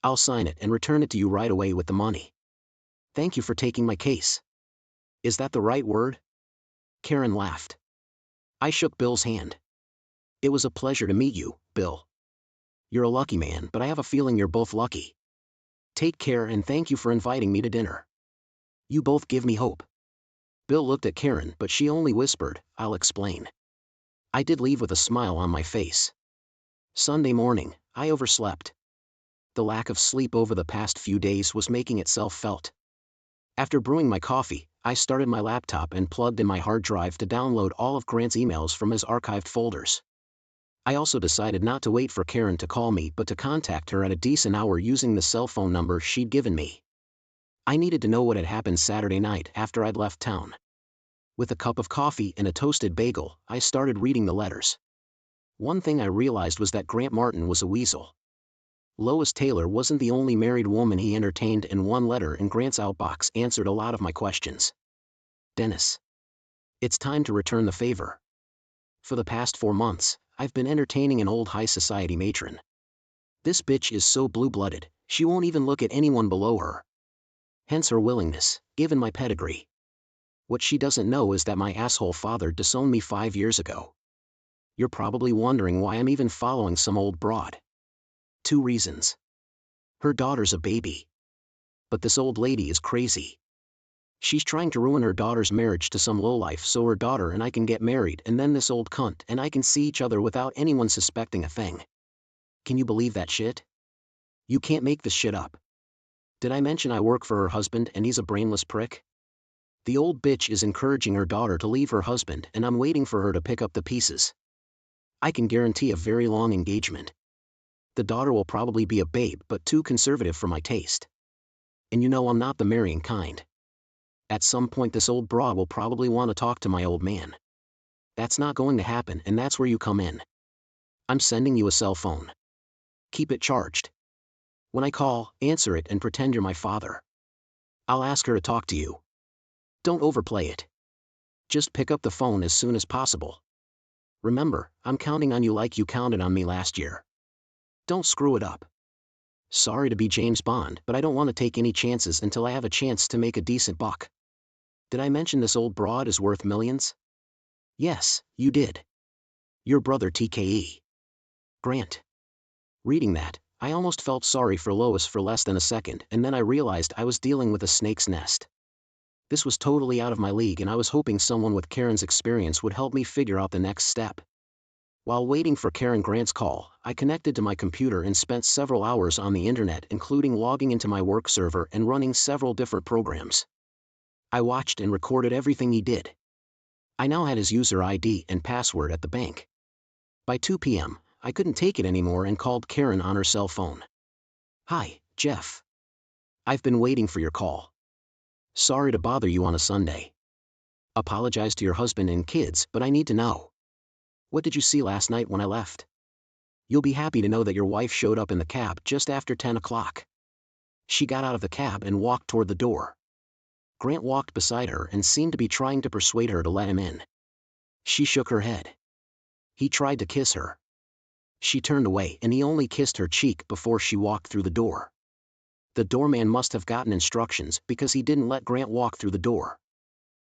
I'll sign it and return it to you right away with the money. Thank you for taking my case. Is that the right word? Karen laughed. I shook Bill's hand. It was a pleasure to meet you, Bill. You're a lucky man, but I have a feeling you're both lucky. Take care and thank you for inviting me to dinner. You both give me hope. Bill looked at Karen but she only whispered, I'll explain. I did leave with a smile on my face. Sunday morning, I overslept. The lack of sleep over the past few days was making itself felt. After brewing my coffee, I started my laptop and plugged in my hard drive to download all of Grant's emails from his archived folders. I also decided not to wait for Karen to call me but to contact her at a decent hour using the cell phone number she'd given me. I needed to know what had happened Saturday night after I'd left town. With a cup of coffee and a toasted bagel, I started reading the letters. One thing I realized was that Grant Martin was a weasel. Lois Taylor wasn't the only married woman he entertained, and one letter in Grant's outbox answered a lot of my questions. Dennis. It's time to return the favor. For the past 4 months, I've been entertaining an old high society matron. This bitch is so blue-blooded, she won't even look at anyone below her. Hence her willingness, given my pedigree. What she doesn't know is that my asshole father disowned me 5 years ago. You're probably wondering why I'm even following some old broad. 2 reasons. Her daughter's a baby. But this old lady is crazy. She's trying to ruin her daughter's marriage to some lowlife so her daughter and I can get married and then this old cunt and I can see each other without anyone suspecting a thing. Can you believe that shit? You can't make this shit up. Did I mention I work for her husband and he's a brainless prick? The old bitch is encouraging her daughter to leave her husband and I'm waiting for her to pick up the pieces. I can guarantee a very long engagement. The daughter will probably be a babe but too conservative for my taste. And you know I'm not the marrying kind. At some point this old broad will probably want to talk to my old man. That's not going to happen and that's where you come in. I'm sending you a cell phone. Keep it charged. When I call, answer it and pretend you're my father. I'll ask her to talk to you. Don't overplay it. Just pick up the phone as soon as possible. Remember, I'm counting on you like you counted on me last year. Don't screw it up. Sorry to be James Bond, but I don't want to take any chances until I have a chance to make a decent buck. Did I mention this old broad is worth millions? Yes, you did. Your brother TKE. Grant. Reading that, I almost felt sorry for Lois for less than a second and then I realized I was dealing with a snake's nest. This was totally out of my league and I was hoping someone with Karen's experience would help me figure out the next step. While waiting for Karen Grant's call, I connected to my computer and spent several hours on the internet, including logging into my work server and running several different programs. I watched and recorded everything he did. I now had his user ID and password at the bank. By 2 p.m., I couldn't take it anymore and called Karen on her cell phone. "Hi, Jeff. I've been waiting for your call. Sorry to bother you on a Sunday. Apologize to your husband and kids, but I need to know. What did you see last night when I left? You'll be happy to know that your wife showed up in the cab just after 10 o'clock. She got out of the cab and walked toward the door. Grant walked beside her and seemed to be trying to persuade her to let him in. She shook her head. He tried to kiss her. She turned away and he only kissed her cheek before she walked through the door. The doorman must have gotten instructions because he didn't let Grant walk through the door.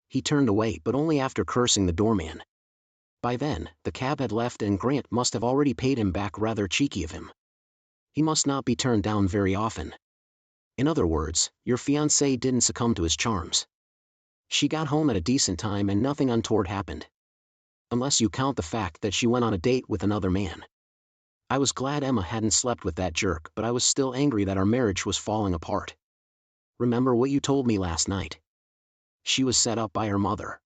He turned away, but only after cursing the doorman. By then, the cab had left and Grant must have already paid him back. Rather cheeky of him. He must not be turned down very often. In other words, your fiancée didn't succumb to his charms. She got home at a decent time and nothing untoward happened. Unless you count the fact that she went on a date with another man. I was glad Emma hadn't slept with that jerk, but I was still angry that our marriage was falling apart. Remember what you told me last night? She was set up by her mother.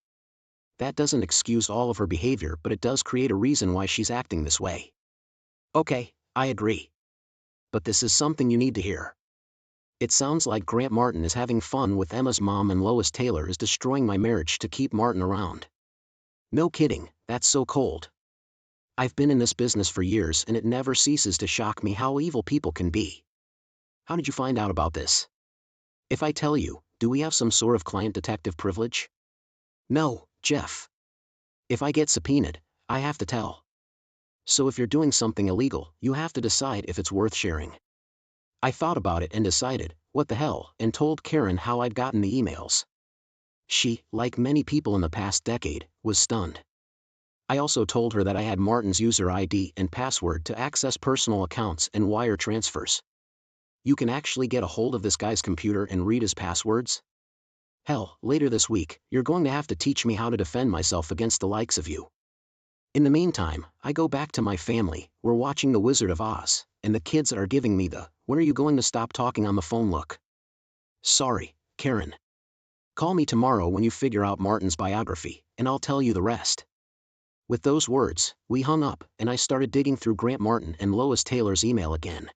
That doesn't excuse all of her behavior, but it does create a reason why she's acting this way. Okay, I agree. But this is something you need to hear. It sounds like Grant Martin is having fun with Emma's mom and Lois Taylor is destroying my marriage to keep Martin around. No kidding, that's so cold. I've been in this business for years and it never ceases to shock me how evil people can be. How did you find out about this? If I tell you, do we have some sort of client detective privilege? No, Jeff. If I get subpoenaed, I have to tell. So if you're doing something illegal, you have to decide if it's worth sharing. I thought about it and decided, what the hell, and told Karen how I'd gotten the emails. She, like many people in the past decade, was stunned. I also told her that I had Martin's user ID and password to access personal accounts and wire transfers. You can actually get a hold of this guy's computer and read his passwords? Hell, later this week, you're going to have to teach me how to defend myself against the likes of you. In the meantime, I go back to my family. We're watching The Wizard of Oz, and the kids are giving me the, when are you going to stop talking on the phone look? Sorry, Karen. Call me tomorrow when you figure out Martin's biography, and I'll tell you the rest. With those words, we hung up, and I started digging through Grant Martin and Lois Taylor's email again.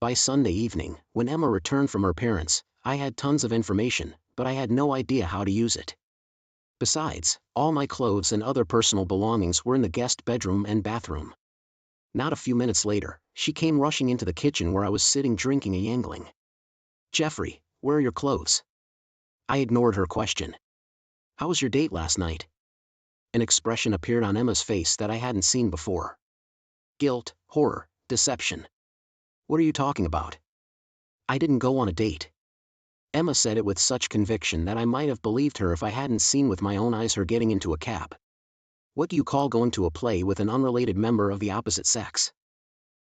By Sunday evening, when Emma returned from her parents', I had tons of information, but I had no idea how to use it. Besides, all my clothes and other personal belongings were in the guest bedroom and bathroom. Not a few minutes later, she came rushing into the kitchen where I was sitting drinking a Yangling. "Jeffrey, where are your clothes?" I ignored her question. "How was your date last night?" An expression appeared on Emma's face that I hadn't seen before. Guilt, horror, deception. What are you talking about? I didn't go on a date. Emma said it with such conviction that I might have believed her if I hadn't seen with my own eyes her getting into a cab. What do you call going to a play with an unrelated member of the opposite sex?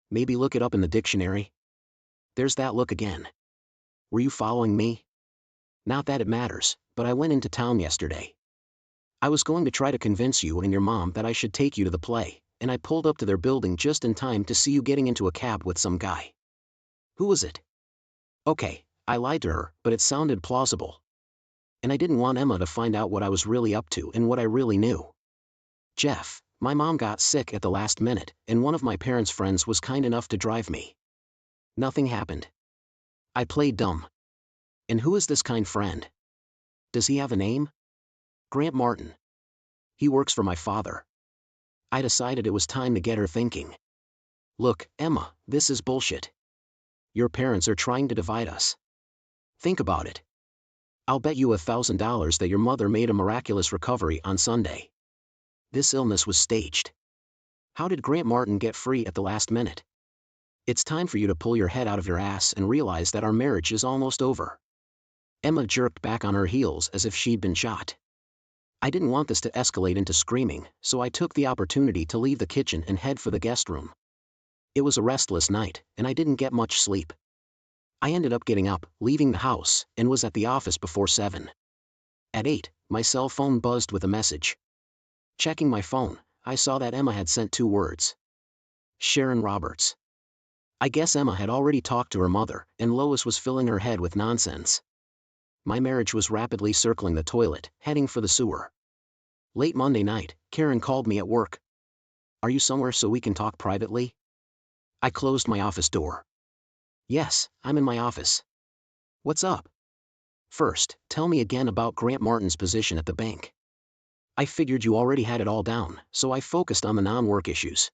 Maybe look it up in the dictionary. There's that look again. Were you following me? Not that it matters, but I went into town yesterday. I was going to try to convince you and your mom that I should take you to the play, and I pulled up to their building just in time to see you getting into a cab with some guy. Who was it? Okay, I lied to her, but it sounded plausible. And I didn't want Emma to find out what I was really up to and what I really knew. Jeff, my mom got sick at the last minute, and one of my parents' friends was kind enough to drive me. Nothing happened. I played dumb. And who is this kind friend? Does he have a name? Grant Martin. He works for my father. I decided it was time to get her thinking. Look, Emma, this is bullshit. Your parents are trying to divide us. Think about it. I'll bet you $1,000 that your mother made a miraculous recovery on Sunday. This illness was staged. How did Grant Martin get free at the last minute? It's time for you to pull your head out of your ass and realize that our marriage is almost over. Emma jerked back on her heels as if she'd been shot. I didn't want this to escalate into screaming, so I took the opportunity to leave the kitchen and head for the guest room. It was a restless night, and I didn't get much sleep. I ended up getting up, leaving the house, and was at the office before 7. At 8, my cell phone buzzed with a message. Checking my phone, I saw that Emma had sent 2 words. Sharon Roberts. I guess Emma had already talked to her mother, and Lois was filling her head with nonsense. My marriage was rapidly circling the toilet, heading for the sewer. Late Monday night, Karen called me at work. Are you somewhere so we can talk privately? I closed my office door. Yes, I'm in my office. What's up? First, tell me again about Grant Martin's position at the bank. I figured you already had it all down, so I focused on the non-work issues.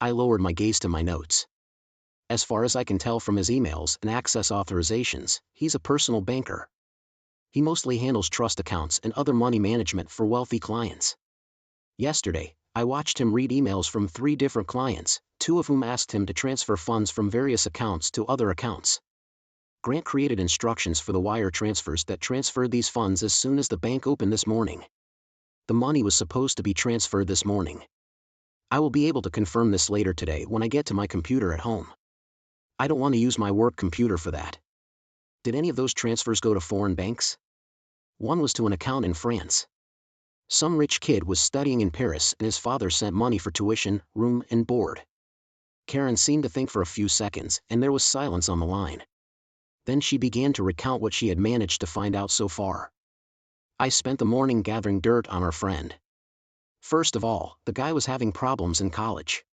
I lowered my gaze to my notes. As far as I can tell from his emails and access authorizations, he's a personal banker. He mostly handles trust accounts and other money management for wealthy clients. Yesterday, I watched him read emails from 3 different clients, 2 of whom asked him to transfer funds from various accounts to other accounts. Grant created instructions for the wire transfers that transferred these funds as soon as the bank opened this morning. The money was supposed to be transferred this morning. I will be able to confirm this later today when I get to my computer at home. I don't want to use my work computer for that. Did any of those transfers go to foreign banks? One was to an account in France. Some rich kid was studying in Paris and his father sent money for tuition, room, and board. Karen seemed to think for a few seconds, and there was silence on the line. Then she began to recount what she had managed to find out so far. I spent the morning gathering dirt on our friend. First of all, the guy was having problems in college.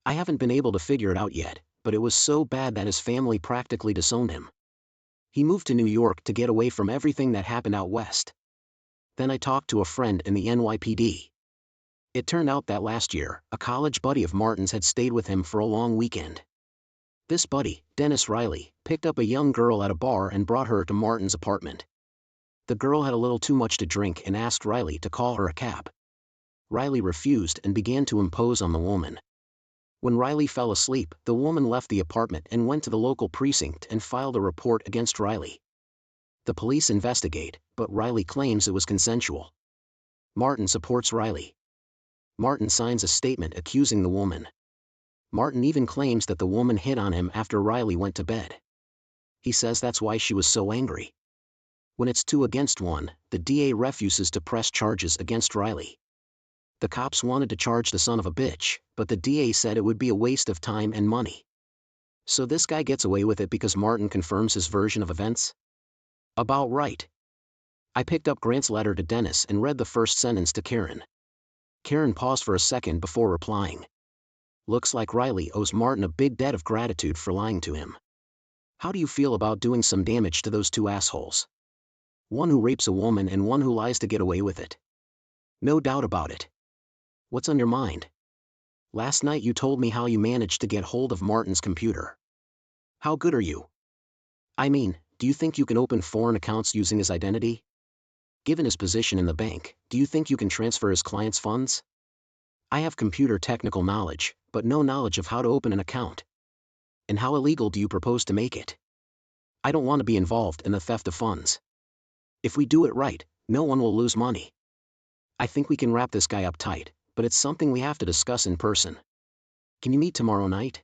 I haven't been able to figure it out yet, but it was so bad that his family practically disowned him. He moved to New York to get away from everything that happened out west. Then I talked to a friend in the NYPD. It turned out that last year, a college buddy of Martin's had stayed with him for a long weekend. This buddy, Dennis Riley, picked up a young girl at a bar and brought her to Martin's apartment. The girl had a little too much to drink and asked Riley to call her a cab. Riley refused and began to impose on the woman. When Riley fell asleep, the woman left the apartment and went to the local precinct and filed a report against Riley. The police investigate, but Riley claims it was consensual. Martin supports Riley. Martin signs a statement accusing the woman. Martin even claims that the woman hit on him after Riley went to bed. He says that's why she was so angry. When it's 2 against 1, the DA refuses to press charges against Riley. The cops wanted to charge the son of a bitch, but the DA said it would be a waste of time and money. So this guy gets away with it because Martin confirms his version of events? About right. I picked up Grant's letter to Dennis and read the first sentence to Karen. Karen paused for a second before replying. Looks like Riley owes Martin a big debt of gratitude for lying to him. How do you feel about doing some damage to those 2 assholes? One who rapes a woman and one who lies to get away with it. No doubt about it. What's on your mind? Last night you told me how you managed to get hold of Martin's computer. How good are you? I mean, do you think you can open foreign accounts using his identity? Given his position in the bank, do you think you can transfer his clients' funds? I have computer technical knowledge, but no knowledge of how to open an account. And how illegal do you propose to make it? I don't want to be involved in the theft of funds. If we do it right, no one will lose money. I think we can wrap this guy up tight, but it's something we have to discuss in person. Can you meet tomorrow night?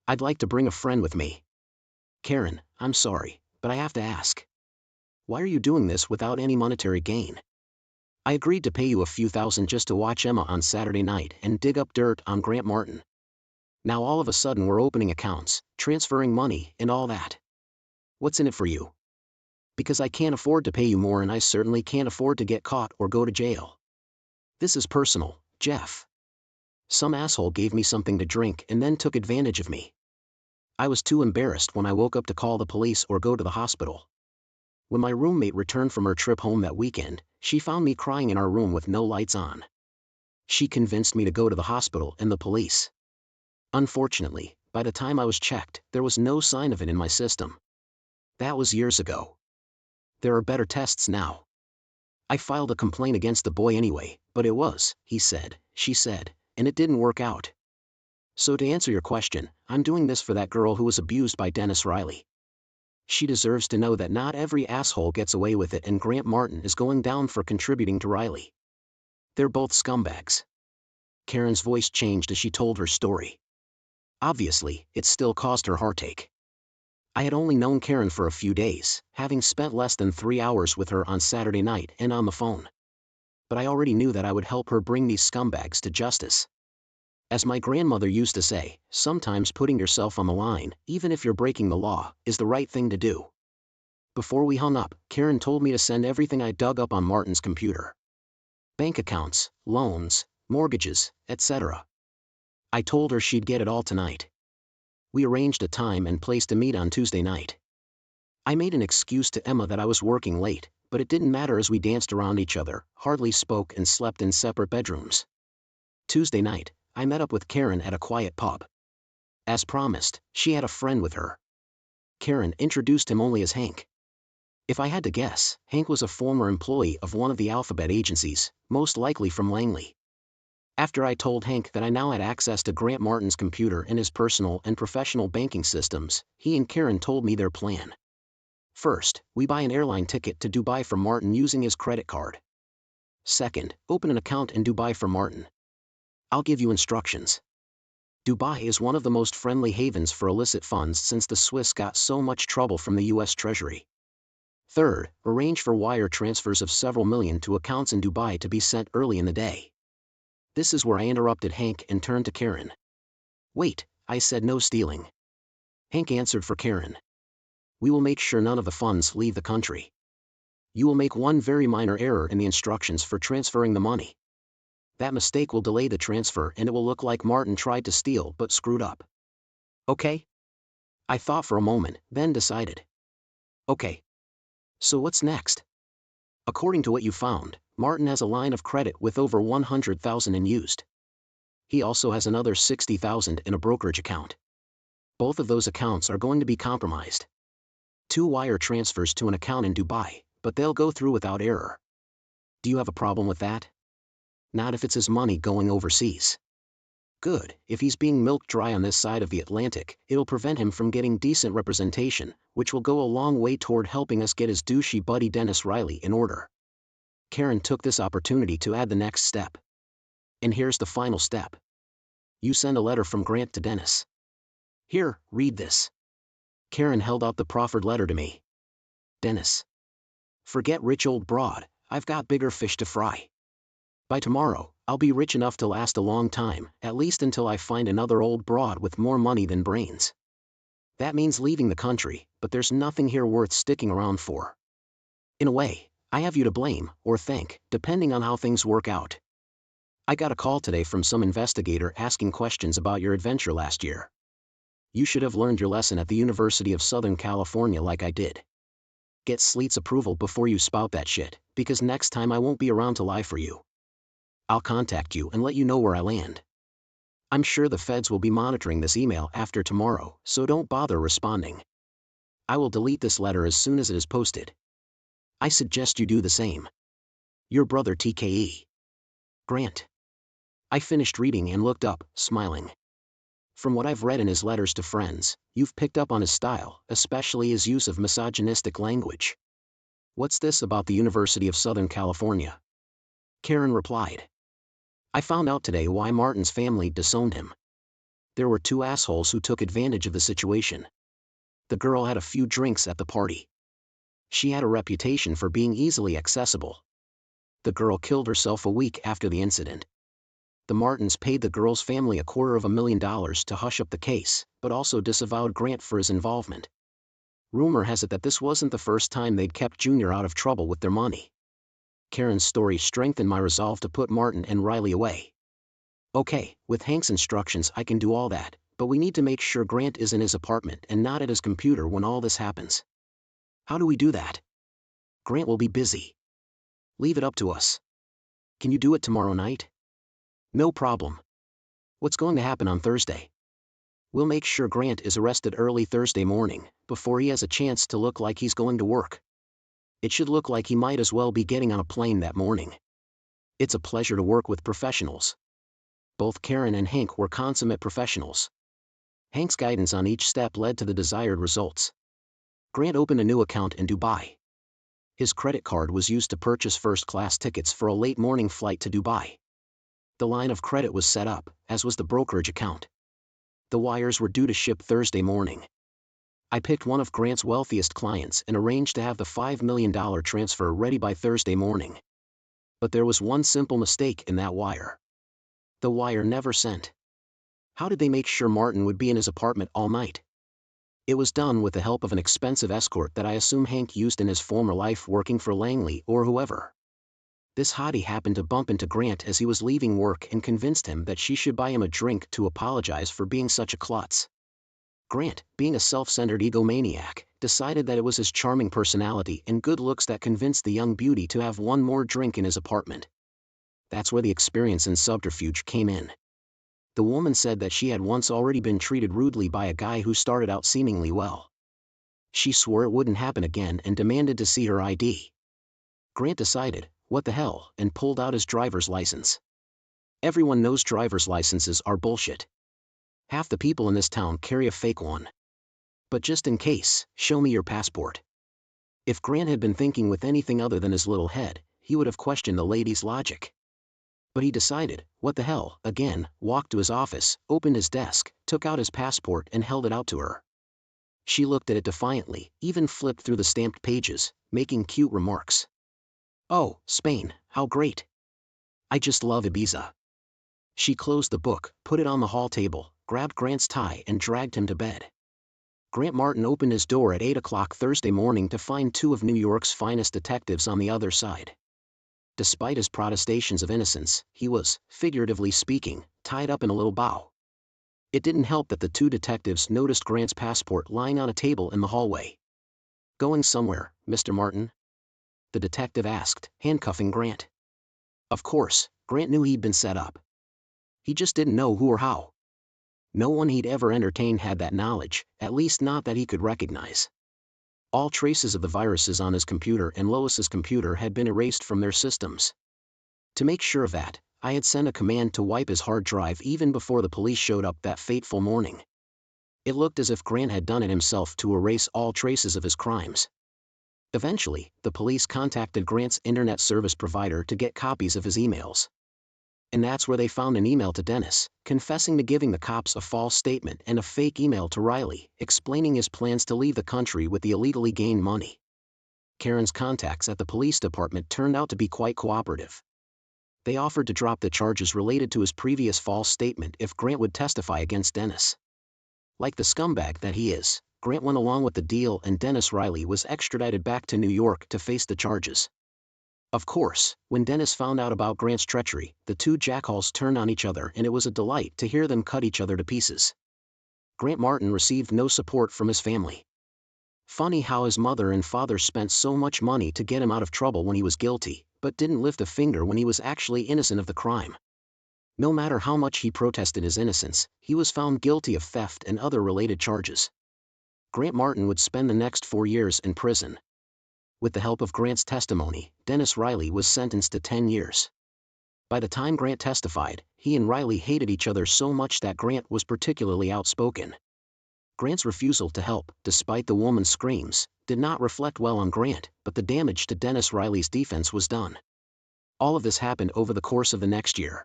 I'd like to bring a friend with me. Karen, I'm sorry, but I have to ask. Why are you doing this without any monetary gain? I agreed to pay you a few thousand just to watch Emma on Saturday night and dig up dirt on Grant Martin. Now all of a sudden we're opening accounts, transferring money, and all that. What's in it for you? Because I can't afford to pay you more and I certainly can't afford to get caught or go to jail. This is personal, Jeff. Some asshole gave me something to drink and then took advantage of me. I was too embarrassed when I woke up to call the police or go to the hospital. When my roommate returned from her trip home that weekend, she found me crying in our room with no lights on. She convinced me to go to the hospital and the police. Unfortunately, by the time I was checked, there was no sign of it in my system. That was years ago. There are better tests now. I filed a complaint against the boy anyway, but it was, he said, she said, and it didn't work out. So to answer your question, I'm doing this for that girl who was abused by Dennis Riley. She deserves to know that not every asshole gets away with it, and Grant Martin is going down for contributing to Riley. They're both scumbags. Karen's voice changed as she told her story. Obviously, it still caused her heartache. I had only known Karen for a few days, having spent less than 3 hours with her on Saturday night and on the phone. but I already knew that I would help her bring these scumbags to justice. As my grandmother used to say, sometimes putting yourself on the line, even if you're breaking the law, is the right thing to do. Before we hung up, Karen told me to send everything I dug up on Martin's computer. Bank accounts, loans, mortgages, etc. I told her she'd get it all tonight. We arranged a time and place to meet on Tuesday night. I made an excuse to Emma that I was working late, but it didn't matter as we danced around each other, hardly spoke and slept in separate bedrooms. Tuesday night, I met up with Karen at a quiet pub. As promised, she had a friend with her. Karen introduced him only as Hank. If I had to guess, Hank was a former employee of one of the alphabet agencies, most likely from Langley. After I told Hank that I now had access to Grant Martin's computer and his personal and professional banking systems, he and Karen told me their plan. First, we buy an airline ticket to Dubai for Martin using his credit card. Second, open an account in Dubai for Martin. I'll give you instructions. Dubai is one of the most friendly havens for illicit funds since the Swiss got so much trouble from the US Treasury. Third, arrange for wire transfers of several million to accounts in Dubai to be sent early in the day. This is where I interrupted Hank and turned to Karen. Wait, I said, no stealing. Hank answered for Karen. We will make sure none of the funds leave the country. You will make one very minor error in the instructions for transferring the money. That mistake will delay the transfer and it will look like Martin tried to steal but screwed up. Okay? I thought for a moment, then decided. Okay. So what's next? According to what you found, Martin has a line of credit with over $100,000 in used. He also has another $60,000 in a brokerage account. Both of those accounts are going to be compromised. 2 wire transfers to an account in Dubai, but they'll go through without error. Do you have a problem with that? Not if it's his money going overseas. Good, if he's being milked dry on this side of the Atlantic, it'll prevent him from getting decent representation, which will go a long way toward helping us get his douchey buddy Dennis Riley in order. Karen took this opportunity to add the next step. And here's the final step. You send a letter from Grant to Dennis. Here, read this. Karen held out the proffered letter to me. Dennis. Forget rich old broad, I've got bigger fish to fry. By tomorrow, I'll be rich enough to last a long time, at least until I find another old broad with more money than brains. That means leaving the country, but there's nothing here worth sticking around for. In a way, I have you to blame, or thank, depending on how things work out. I got a call today from some investigator asking questions about your adventure last year. You should have learned your lesson at the University of Southern California like I did. Get Sleet's approval before you spout that shit, because next time I won't be around to lie for you. I'll contact you and let you know where I land. I'm sure the feds will be monitoring this email after tomorrow, so don't bother responding. I will delete this letter as soon as it is posted. I suggest you do the same. Your brother TKE. Grant. I finished reading and looked up, smiling. From what I've read in his letters to friends, you've picked up on his style, especially his use of misogynistic language. What's this about the University of Southern California? Karen replied. I found out today why Martin's family disowned him. There were 2 assholes who took advantage of the situation. The girl had a few drinks at the party. She had a reputation for being easily accessible. The girl killed herself a week after the incident. The Martins paid the girl's family $250,000 to hush up the case, but also disavowed Grant for his involvement. Rumor has it that this wasn't the first time they'd kept Junior out of trouble with their money. Karen's story strengthened my resolve to put Martin and Riley away. Okay, with Hank's instructions I can do all that, but we need to make sure Grant is in his apartment and not at his computer when all this happens. How do we do that? Grant will be busy. Leave it up to us. Can you do it tomorrow night? No problem. What's going to happen on Thursday? We'll make sure Grant is arrested early Thursday morning, before he has a chance to look like he's going to work. It should look like he might as well be getting on a plane that morning. It's a pleasure to work with professionals. Both Karen and Hank were consummate professionals. Hank's guidance on each step led to the desired results. Grant opened a new account in Dubai. His credit card was used to purchase first-class tickets for a late morning flight to Dubai. The line of credit was set up, as was the brokerage account. The wires were due to ship Thursday morning. I picked one of Grant's wealthiest clients and arranged to have the $5 million transfer ready by Thursday morning. But there was one simple mistake in that wire. The wire never sent. How did they make sure Martin would be in his apartment all night? It was done with the help of an expensive escort that I assume Hank used in his former life working for Langley or whoever. This hottie happened to bump into Grant as he was leaving work and convinced him that she should buy him a drink to apologize for being such a klutz. Grant, being a self-centered egomaniac, decided that it was his charming personality and good looks that convinced the young beauty to have one more drink in his apartment. That's where the experience in subterfuge came in. The woman said that she had once already been treated rudely by a guy who started out seemingly well. She swore it wouldn't happen again and demanded to see her ID. Grant decided, what the hell, and pulled out his driver's license. Everyone knows driver's licenses are bullshit. Half the people in this town carry a fake one. But just in case, show me your passport. If Grant had been thinking with anything other than his little head, he would have questioned the lady's logic. But he decided, what the hell, again, walked to his office, opened his desk, took out his passport and held it out to her. She looked at it defiantly, even flipped through the stamped pages, making cute remarks. Oh, Spain, how great. I just love Ibiza. She closed the book, put it on the hall table, grabbed Grant's tie and dragged him to bed. Grant Martin opened his door at 8 o'clock Thursday morning to find two of New York's finest detectives on the other side. Despite his protestations of innocence, he was, figuratively speaking, tied up in a little bow. It didn't help that the two detectives noticed Grant's passport lying on a table in the hallway. Going somewhere, Mr. Martin? The detective asked, handcuffing Grant. Of course, Grant knew he'd been set up. He just didn't know who or how. No one he'd ever entertained had that knowledge, at least not that he could recognize. All traces of the viruses on his computer and Lois's computer had been erased from their systems. To make sure of that, I had sent a command to wipe his hard drive even before the police showed up that fateful morning. It looked as if Grant had done it himself to erase all traces of his crimes. Eventually, the police contacted Grant's internet service provider to get copies of his emails. And that's where they found an email to Dennis, confessing to giving the cops a false statement and a fake email to Riley, explaining his plans to leave the country with the illegally gained money. Karen's contacts at the police department turned out to be quite cooperative. They offered to drop the charges related to his previous false statement if Grant would testify against Dennis. Like the scumbag that he is, Grant went along with the deal and Dennis Riley was extradited back to New York to face the charges. Of course, when Dennis found out about Grant's treachery, the two jackhals turned on each other and it was a delight to hear them cut each other to pieces. Grant Martin received no support from his family. Funny how his mother and father spent so much money to get him out of trouble when he was guilty, but didn't lift a finger when he was actually innocent of the crime. No matter how much he protested his innocence, he was found guilty of theft and other related charges. Grant Martin would spend the next 4 years in prison. With the help of Grant's testimony, Dennis Riley was sentenced to 10 years. By the time Grant testified, he and Riley hated each other so much that Grant was particularly outspoken. Grant's refusal to help, despite the woman's screams, did not reflect well on Grant, but the damage to Dennis Riley's defense was done. All of this happened over the course of the next year.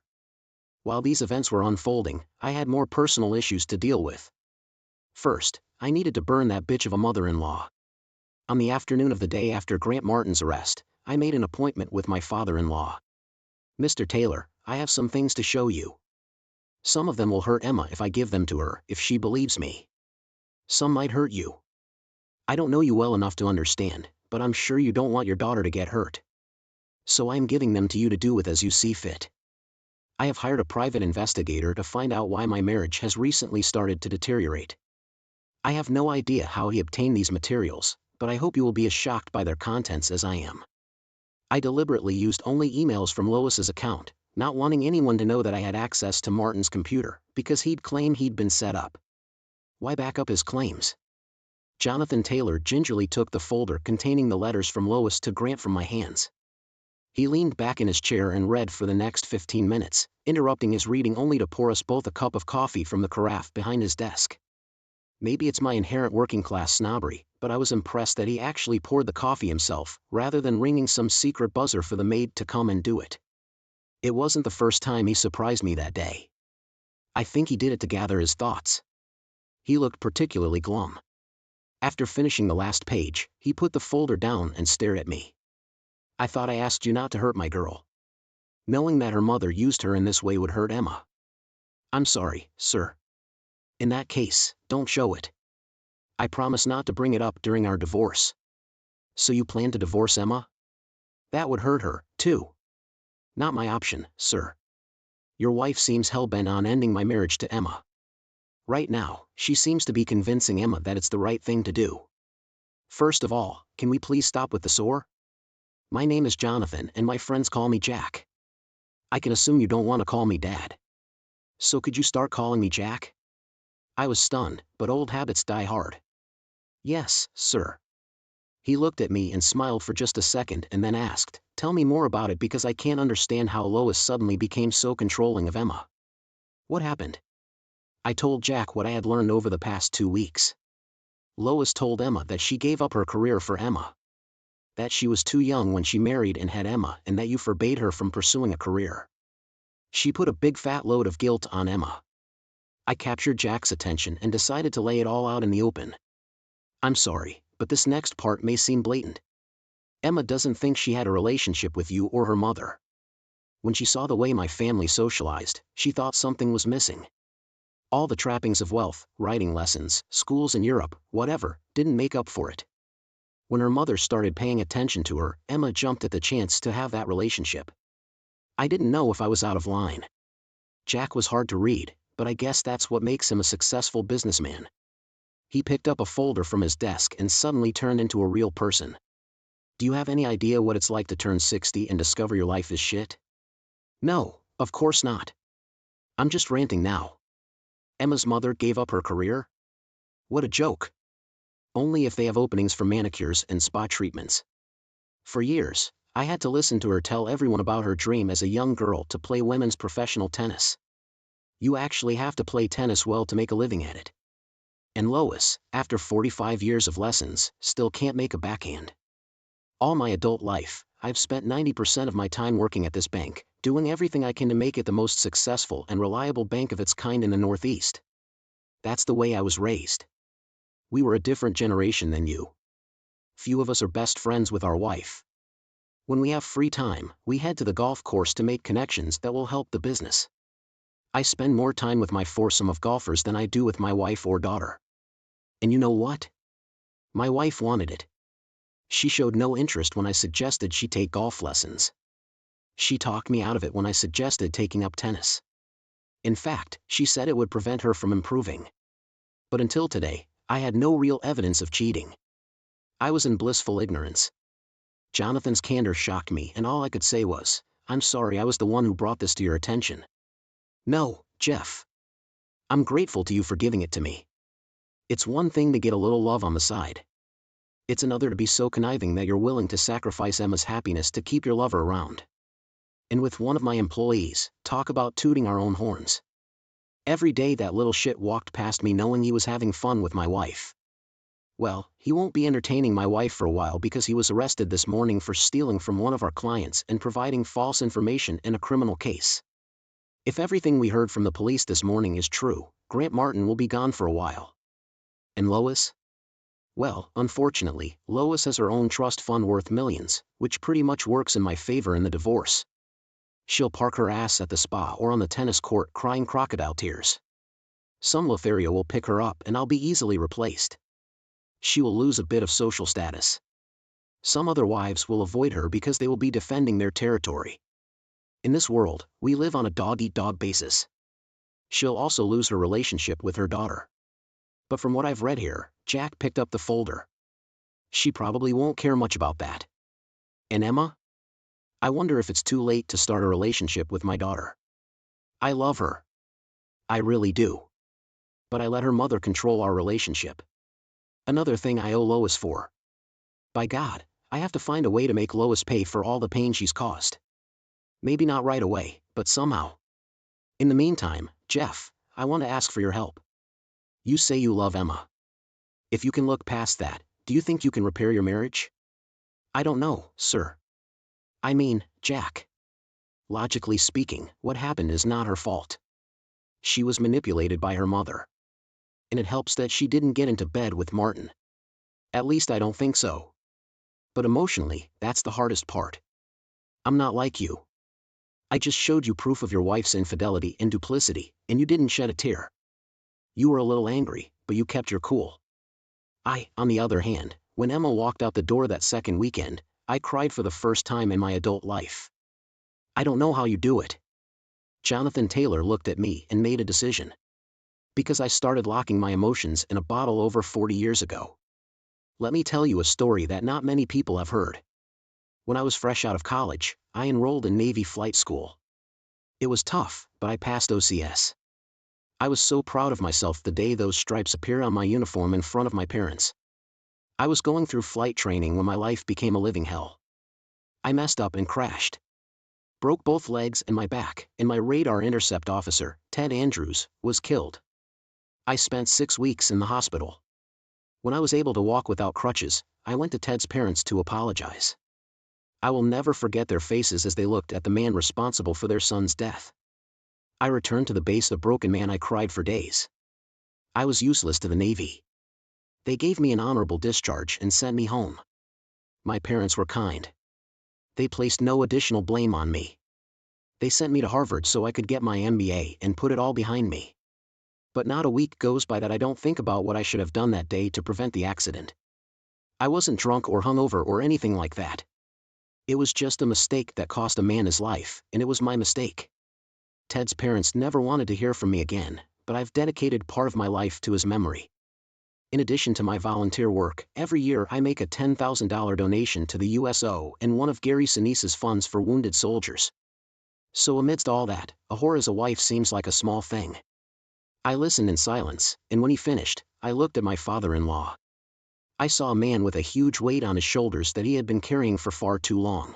While these events were unfolding, I had more personal issues to deal with. First, I needed to burn that bitch of a mother-in-law. On the afternoon of the day after Grant Martin's arrest, I made an appointment with my father-in-law. Mr. Taylor, I have some things to show you. Some of them will hurt Emma if I give them to her, if she believes me. Some might hurt you. I don't know you well enough to understand, but I'm sure you don't want your daughter to get hurt. So I'm giving them to you to do with as you see fit. I have hired a private investigator to find out why my marriage has recently started to deteriorate. I have no idea how he obtained these materials, but I hope you will be as shocked by their contents as I am. I deliberately used only emails from Lois's account, not wanting anyone to know that I had access to Martin's computer, because he'd claim he'd been set up. Why back up his claims? Jonathan Taylor gingerly took the folder containing the letters from Lois to Grant from my hands. He leaned back in his chair and read for the next 15 minutes, interrupting his reading only to pour us both a cup of coffee from the carafe behind his desk. Maybe it's my inherent working-class snobbery, but I was impressed that he actually poured the coffee himself, rather than ringing some secret buzzer for the maid to come and do it. It wasn't the first time he surprised me that day. I think he did it to gather his thoughts. He looked particularly glum. After finishing the last page, he put the folder down and stared at me. I thought I asked you not to hurt my girl. Knowing that her mother used her in this way would hurt Emma. I'm sorry, sir. In that case, don't show it. I promise not to bring it up during our divorce. So you plan to divorce Emma? That would hurt her, too. Not my option, sir. Your wife seems hell-bent on ending my marriage to Emma. Right now, she seems to be convincing Emma that it's the right thing to do. First of all, can we please stop with the sore? My name is Jonathan and my friends call me Jack. I can assume you don't want to call me Dad. So could you start calling me Jack? I was stunned, but old habits die hard. Yes, sir. He looked at me and smiled for just a second and then asked, tell me more about it because I can't understand how Lois suddenly became so controlling of Emma. What happened? I told Jack what I had learned over the past 2 weeks. Lois told Emma that she gave up her career for Emma. That she was too young when she married and had Emma and that you forbade her from pursuing a career. She put a big fat load of guilt on Emma. I captured Jack's attention and decided to lay it all out in the open. I'm sorry, but this next part may seem blatant. Emma doesn't think she had a relationship with you or her mother. When she saw the way my family socialized, she thought something was missing. All the trappings of wealth, writing lessons, schools in Europe, whatever, didn't make up for it. When her mother started paying attention to her, Emma jumped at the chance to have that relationship. I didn't know if I was out of line. Jack was hard to read, but I guess that's what makes him a successful businessman. He picked up a folder from his desk and suddenly turned into a real person. Do you have any idea what it's like to turn 60 and discover your life is shit? No, of course not. I'm just ranting now. Emma's mother gave up her career? What a joke. Only if they have openings for manicures and spa treatments. For years, I had to listen to her tell everyone about her dream as a young girl to play women's professional tennis. You actually have to play tennis well to make a living at it. And Lois, after 45 years of lessons, still can't make a backhand. All my adult life, I've spent 90% of my time working at this bank, doing everything I can to make it the most successful and reliable bank of its kind in the Northeast. That's the way I was raised. We were a different generation than you. Few of us are best friends with our wife. When we have free time, we head to the golf course to make connections that will help the business. I spend more time with my foursome of golfers than I do with my wife or daughter. And you know what? My wife wanted it. She showed no interest when I suggested she take golf lessons. She talked me out of it when I suggested taking up tennis. In fact, she said it would prevent her from improving. But until today, I had no real evidence of cheating. I was in blissful ignorance. Jonathan's candor shocked me and all I could say was, I'm sorry I was the one who brought this to your attention. No, Jeff. I'm grateful to you for giving it to me. It's one thing to get a little love on the side. It's another to be so conniving that you're willing to sacrifice Emma's happiness to keep your lover around. And with one of my employees, talk about tooting our own horns. Every day that little shit walked past me knowing he was having fun with my wife. Well, he won't be entertaining my wife for a while because he was arrested this morning for stealing from one of our clients and providing false information in a criminal case. If everything we heard from the police this morning is true, Grant Martin will be gone for a while. And Lois? Well, unfortunately, Lois has her own trust fund worth millions, which pretty much works in my favor in the divorce. She'll park her ass at the spa or on the tennis court crying crocodile tears. Some Lothario will pick her up and I'll be easily replaced. She will lose a bit of social status. Some other wives will avoid her because they will be defending their territory. In this world, we live on a dog-eat-dog basis. She'll also lose her relationship with her daughter. But from what I've read here, Jack picked up the folder. She probably won't care much about that. And Emma? I wonder if it's too late to start a relationship with my daughter. I love her. I really do. But I let her mother control our relationship. Another thing I owe Lois for. By God, I have to find a way to make Lois pay for all the pain she's caused. Maybe not right away, but somehow. In the meantime, Jeff, I want to ask for your help. You say you love Emma. If you can look past that, do you think you can repair your marriage? I don't know, sir. I mean, Jack. Logically speaking, what happened is not her fault. She was manipulated by her mother. And it helps that she didn't get into bed with Martin. At least I don't think so. But emotionally, that's the hardest part. I'm not like you. I just showed you proof of your wife's infidelity and duplicity, and you didn't shed a tear. You were a little angry, but you kept your cool. On the other hand, when Emma walked out the door that second weekend, I cried for the first time in my adult life. I don't know how you do it. Jonathan Taylor looked at me and made a decision. Because I started locking my emotions in a bottle over 40 years ago. Let me tell you a story that not many people have heard. When I was fresh out of college, I enrolled in Navy flight school. It was tough, but I passed OCS. I was so proud of myself the day those stripes appeared on my uniform in front of my parents. I was going through flight training when my life became a living hell. I messed up and crashed. Broke both legs and my back, and my radar intercept officer, Ted Andrews, was killed. I spent 6 weeks in the hospital. When I was able to walk without crutches, I went to Ted's parents to apologize. I will never forget their faces as they looked at the man responsible for their son's death. I returned to the base a broken man. I cried for days. I was useless to the Navy. They gave me an honorable discharge and sent me home. My parents were kind. They placed no additional blame on me. They sent me to Harvard so I could get my MBA and put it all behind me. But not a week goes by that I don't think about what I should have done that day to prevent the accident. I wasn't drunk or hungover or anything like that. It was just a mistake that cost a man his life, and it was my mistake. Ted's parents never wanted to hear from me again, but I've dedicated part of my life to his memory. In addition to my volunteer work, every year I make a $10,000 donation to the USO and one of Gary Sinise's funds for wounded soldiers. So amidst all that, a whore as a wife seems like a small thing. I listened in silence, and when he finished, I looked at my father-in-law. I saw a man with a huge weight on his shoulders that he had been carrying for far too long.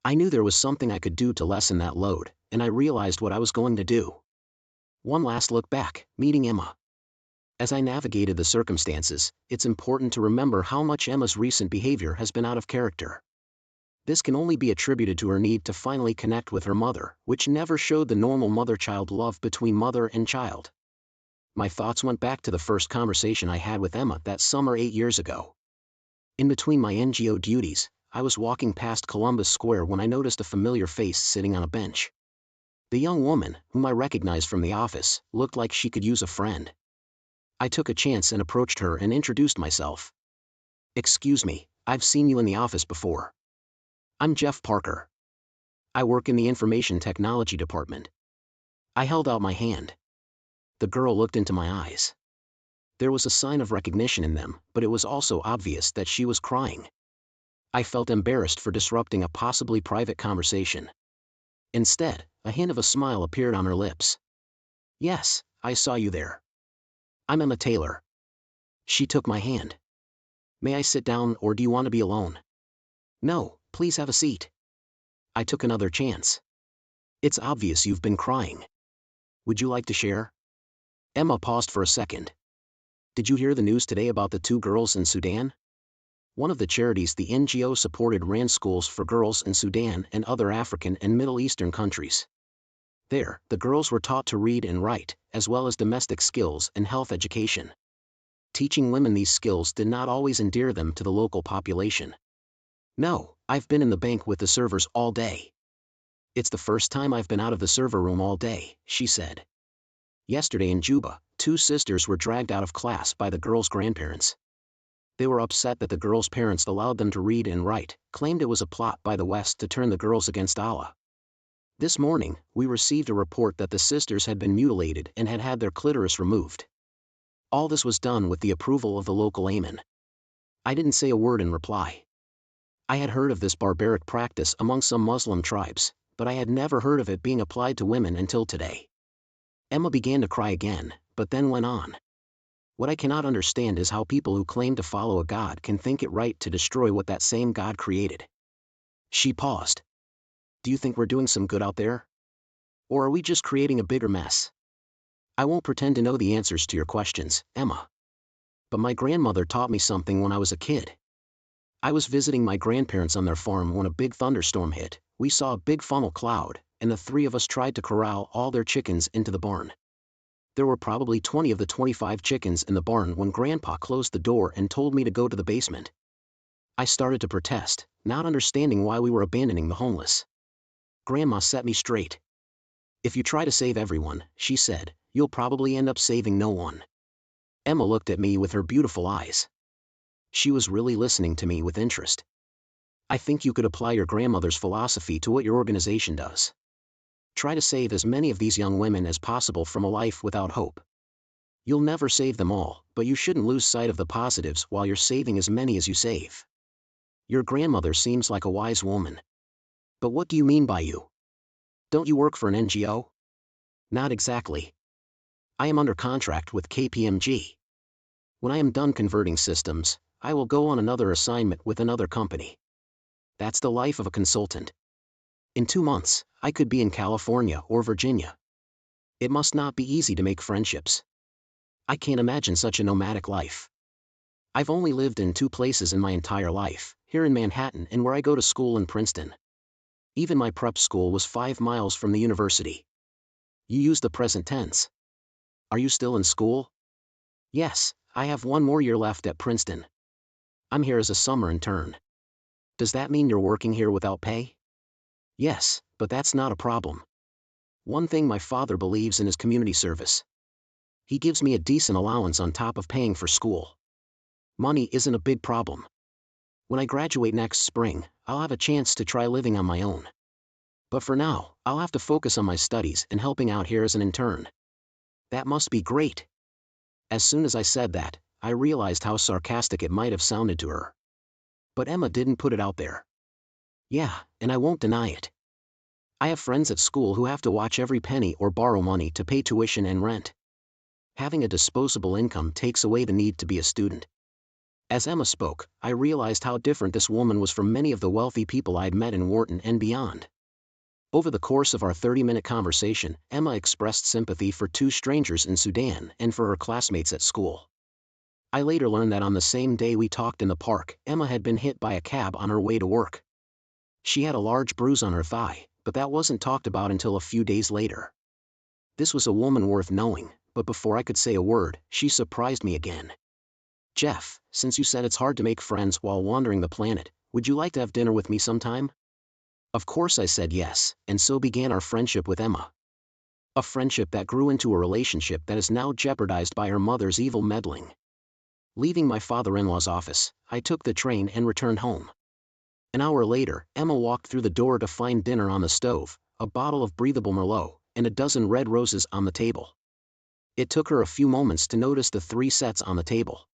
I knew there was something I could do to lessen that load, and I realized what I was going to do. One last look back, meeting Emma. As I navigated the circumstances, it's important to remember how much Emma's recent behavior has been out of character. This can only be attributed to her need to finally connect with her mother, which never showed the normal mother-child love between mother and child. My thoughts went back to the first conversation I had with Emma that summer 8 years ago. In between my NGO duties, I was walking past Columbus Square when I noticed a familiar face sitting on a bench. The young woman, whom I recognized from the office, looked like she could use a friend. I took a chance and approached her and introduced myself. "Excuse me, I've seen you in the office before. I'm Jeff Parker. I work in the information technology department." I held out my hand. The girl looked into my eyes. There was a sign of recognition in them, but it was also obvious that she was crying. I felt embarrassed for disrupting a possibly private conversation. Instead, a hint of a smile appeared on her lips. "Yes, I saw you there. I'm Emma Taylor." She took my hand. "May I sit down or do you want to be alone?" "No, please have a seat." I took another chance. "It's obvious you've been crying. Would you like to share?" Emma paused for a second. "Did you hear the news today about the 2 girls in Sudan?" One of the charities the NGO supported ran schools for girls in Sudan and other African and Middle Eastern countries. There, the girls were taught to read and write, as well as domestic skills and health education. Teaching women these skills did not always endear them to the local population. "No, I've been in the bank with the servers all day. It's the first time I've been out of the server room all day," she said. Yesterday in Juba, 2 sisters were dragged out of class by the girls' grandparents. They were upset that the girls' parents allowed them to read and write, claimed it was a plot by the West to turn the girls against Allah. This morning, we received a report that the sisters had been mutilated and had had their clitoris removed. All this was done with the approval of the local imam. I didn't say a word in reply. I had heard of this barbaric practice among some Muslim tribes, but I had never heard of it being applied to women until today. Emma began to cry again, but then went on. "What I cannot understand is how people who claim to follow a God can think it right to destroy what that same God created." She paused. "Do you think we're doing some good out there? Or are we just creating a bigger mess?" "I won't pretend to know the answers to your questions, Emma. But my grandmother taught me something when I was a kid. I was visiting my grandparents on their farm when a big thunderstorm hit. We saw a big funnel cloud, and the 3 of us tried to corral all their chickens into the barn. There were probably 20 of the 25 chickens in the barn when Grandpa closed the door and told me to go to the basement. I started to protest, not understanding why we were abandoning the homeless. Grandma set me straight. If you try to save everyone, she said, you'll probably end up saving no one. Emma looked at me with her beautiful eyes. She was really listening to me with interest. I think you could apply your grandmother's philosophy to what your organization does. Try to save as many of these young women as possible from a life without hope. You'll never save them all, but you shouldn't lose sight of the positives while you're saving as many as you save. Your grandmother seems like a wise woman. But what do you mean by you? Don't you work for an NGO? Not exactly. I am under contract with KPMG. When I am done converting systems, I will go on another assignment with another company. That's the life of a consultant. In 2 months, I could be in California or Virginia. It must not be easy to make friendships. I can't imagine such a nomadic life. I've only lived in 2 places in my entire life, here in Manhattan and where I go to school in Princeton. Even my prep school was 5 miles from the university. You use the present tense. Are you still in school? Yes, I have 1 more year left at Princeton. I'm here as a summer intern. Does that mean you're working here without pay? Yes, but that's not a problem. One thing my father believes in is community service. He gives me a decent allowance on top of paying for school. Money isn't a big problem. When I graduate next spring, I'll have a chance to try living on my own. But for now, I'll have to focus on my studies and helping out here as an intern. That must be great. As soon as I said that, I realized how sarcastic it might have sounded to her. But Emma didn't put it out there. Yeah, and I won't deny it. I have friends at school who have to watch every penny or borrow money to pay tuition and rent. Having a disposable income takes away the need to be a student. As Emma spoke, I realized how different this woman was from many of the wealthy people I'd met in Wharton and beyond. Over the course of our 30-minute conversation, Emma expressed sympathy for 2 strangers in Sudan and for her classmates at school. I later learned that on the same day we talked in the park, Emma had been hit by a cab on her way to work. She had a large bruise on her thigh, but that wasn't talked about until a few days later. This was a woman worth knowing, but before I could say a word, she surprised me again. Jeff, since you said it's hard to make friends while wandering the planet, would you like to have dinner with me sometime? Of course I said yes, and so began our friendship with Emma. A friendship that grew into a relationship that is now jeopardized by her mother's evil meddling. Leaving my father-in-law's office, I took the train and returned home. An hour later, Emma walked through the door to find dinner on the stove, a bottle of breathable Merlot, and a dozen red roses on the table. It took her a few moments to notice the 3 sets on the table.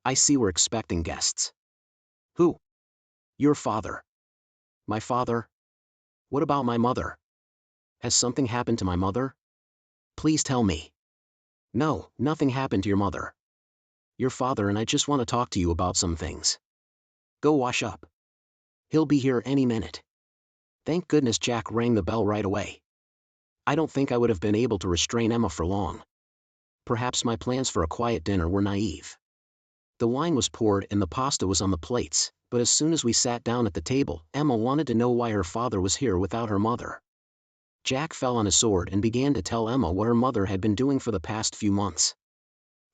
I see we're expecting guests. Who? Your father. My father? What about my mother? Has something happened to my mother? Please tell me. No, nothing happened to your mother. Your father and I just want to talk to you about some things. Go wash up. He'll be here any minute. Thank goodness Jack rang the bell right away. I don't think I would have been able to restrain Emma for long. Perhaps my plans for a quiet dinner were naive. The wine was poured and the pasta was on the plates, but as soon as we sat down at the table, Emma wanted to know why her father was here without her mother. Jack fell on his sword and began to tell Emma what her mother had been doing for the past few months.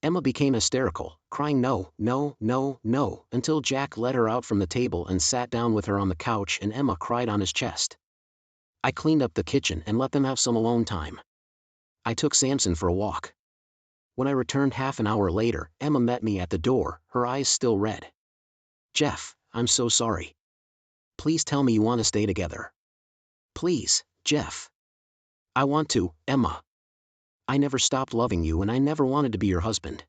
Emma became hysterical, crying no, no, no, no, until Jack led her out from the table and sat down with her on the couch and Emma cried on his chest. I cleaned up the kitchen and let them have some alone time. I took Samson for a walk. When I returned half an hour later, Emma met me at the door, her eyes still red. Jeff, I'm so sorry. Please tell me you want to stay together. Please, Jeff. I want to, Emma. I never stopped loving you and I never wanted to be your husband.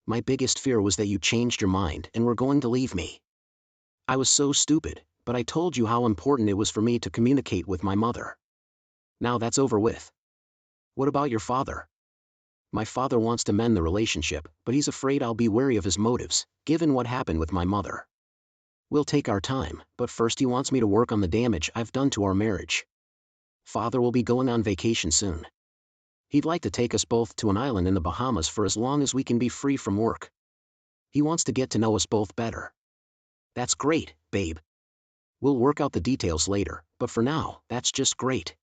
My biggest fear was that you changed your mind and were going to leave me. I was so stupid, but I told you how important it was for me to communicate with my mother. Now that's over with. What about your father? My father wants to mend the relationship, but he's afraid I'll be wary of his motives, given what happened with my mother. We'll take our time, but first he wants me to work on the damage I've done to our marriage. Father will be going on vacation soon. He'd like to take us both to an island in the Bahamas for as long as we can be free from work. He wants to get to know us both better. That's great, babe. We'll work out the details later, but for now, that's just great.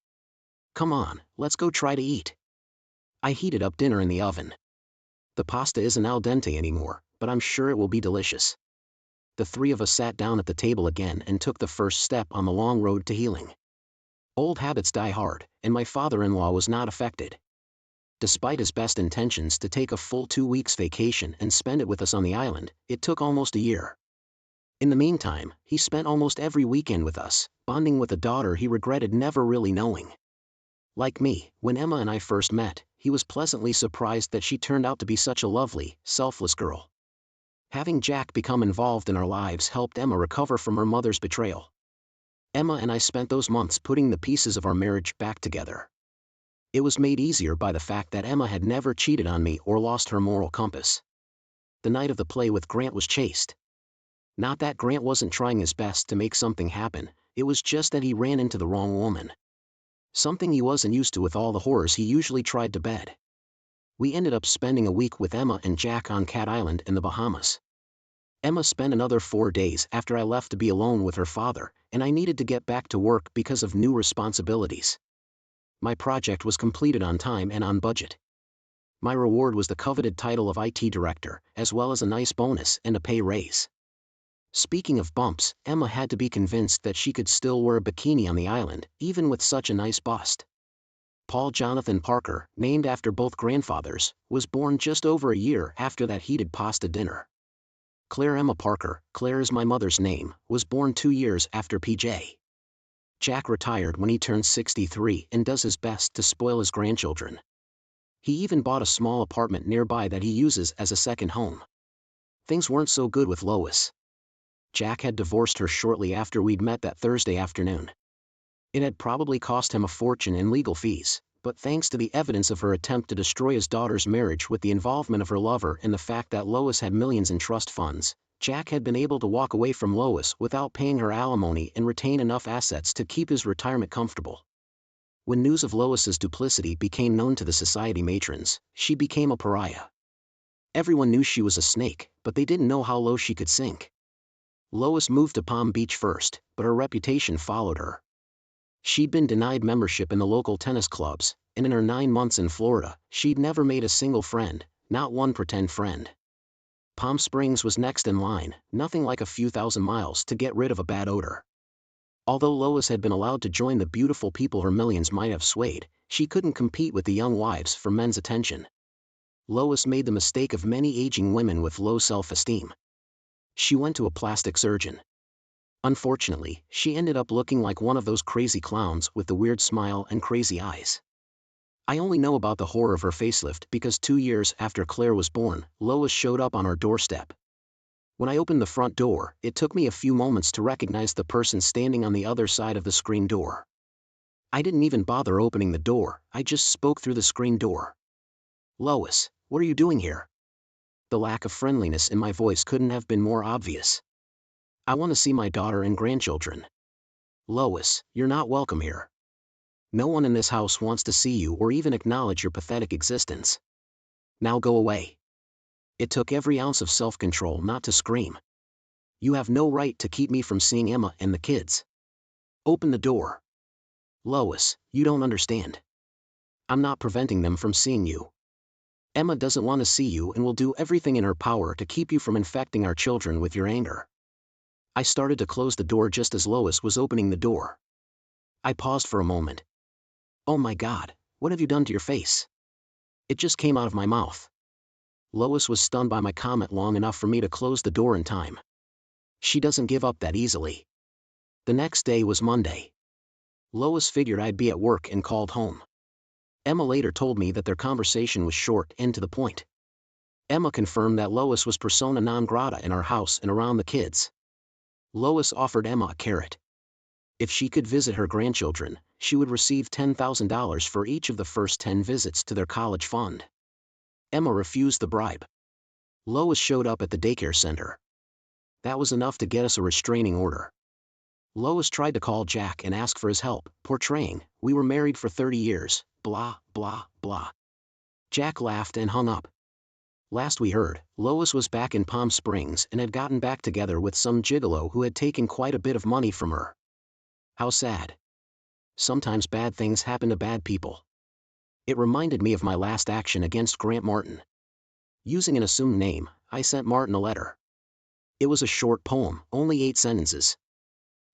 Come on, let's go try to eat. I heated up dinner in the oven. The pasta isn't al dente anymore, but I'm sure it will be delicious. The 3 of us sat down at the table again and took the first step on the long road to healing. Old habits die hard, and my father-in-law was not affected. Despite his best intentions to take a full 2 weeks vacation and spend it with us on the island, it took almost a year. In the meantime, he spent almost every weekend with us, bonding with a daughter he regretted never really knowing. Like me, when Emma and I first met, he was pleasantly surprised that she turned out to be such a lovely, selfless girl. Having Jack become involved in our lives helped Emma recover from her mother's betrayal. Emma and I spent those months putting the pieces of our marriage back together. It was made easier by the fact that Emma had never cheated on me or lost her moral compass. The night of the play with Grant was chaste. Not that Grant wasn't trying his best to make something happen, it was just that he ran into the wrong woman. Something he wasn't used to with all the horrors he usually tried to bed. We ended up spending a week with Emma and Jack on Cat Island in the Bahamas. Emma spent another 4 days after I left to be alone with her father, and I needed to get back to work because of new responsibilities. My project was completed on time and on budget. My reward was the coveted title of IT director, as well as a nice bonus and a pay raise. Speaking of bumps, Emma had to be convinced that she could still wear a bikini on the island, even with such a nice bust. Paul Jonathan Parker, named after both grandfathers, was born just over a year after that heated pasta dinner. Claire Emma Parker, Claire is my mother's name, was born 2 years after PJ. Jack retired when he turned 63 and does his best to spoil his grandchildren. He even bought a small apartment nearby that he uses as a second home. Things weren't so good with Lois. Jack had divorced her shortly after we'd met that Thursday afternoon. It had probably cost him a fortune in legal fees, but thanks to the evidence of her attempt to destroy his daughter's marriage with the involvement of her lover and the fact that Lois had millions in trust funds, Jack had been able to walk away from Lois without paying her alimony and retain enough assets to keep his retirement comfortable. When news of Lois's duplicity became known to the society matrons, she became a pariah. Everyone knew she was a snake, but they didn't know how low she could sink. Lois moved to Palm Beach first, but her reputation followed her. She'd been denied membership in the local tennis clubs, and in her 9 months in Florida, she'd never made a single friend, not one pretend friend. Palm Springs was next in line, nothing like a few thousand miles to get rid of a bad odor. Although Lois had been allowed to join the beautiful people her millions might have swayed, she couldn't compete with the young wives for men's attention. Lois made the mistake of many aging women with low self-esteem. She went to a plastic surgeon. Unfortunately, she ended up looking like one of those crazy clowns with the weird smile and crazy eyes. I only know about the horror of her facelift because 2 years after Claire was born, Lois showed up on our doorstep. When I opened the front door, it took me a few moments to recognize the person standing on the other side of the screen door. I didn't even bother opening the door, I just spoke through the screen door. "Lois, what are you doing here?" The lack of friendliness in my voice couldn't have been more obvious. "I want to see my daughter and grandchildren." "Lois, you're not welcome here. No one in this house wants to see you or even acknowledge your pathetic existence. Now go away." It took every ounce of self-control not to scream. "You have no right to keep me from seeing Emma and the kids. Open the door." "Lois, you don't understand. I'm not preventing them from seeing you. Emma doesn't want to see you and will do everything in her power to keep you from infecting our children with your anger." I started to close the door just as Lois was opening the door. I paused for a moment. "Oh my God, what have you done to your face?" It just came out of my mouth. Lois was stunned by my comment long enough for me to close the door in time. She doesn't give up that easily. The next day was Monday. Lois figured I'd be at work and called home. Emma later told me that their conversation was short and to the point. Emma confirmed that Lois was persona non grata in our house and around the kids. Lois offered Emma a carrot. If she could visit her grandchildren, she would receive $10,000 for each of the first 10 visits to their college fund. Emma refused the bribe. Lois showed up at the daycare center. That was enough to get us a restraining order. Lois tried to call Jack and ask for his help, portraying, "We were married for 30 years, blah, blah, blah." Jack laughed and hung up. Last we heard, Lois was back in Palm Springs and had gotten back together with some gigolo who had taken quite a bit of money from her. How sad. Sometimes bad things happen to bad people. It reminded me of my last action against Grant Martin. Using an assumed name, I sent Martin a letter. It was a short poem, only 8 sentences.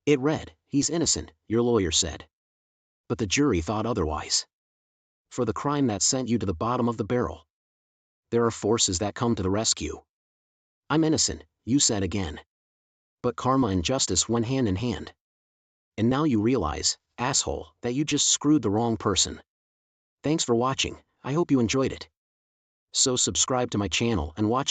It read, "He's innocent, your lawyer said. But the jury thought otherwise. For the crime that sent you to the bottom of the barrel, there are forces that come to the rescue. I'm innocent, you said again. But karma and justice went hand in hand. And now you realize, asshole, that you just screwed the wrong person. Thanks for watching, I hope you enjoyed it. So subscribe to my channel and watch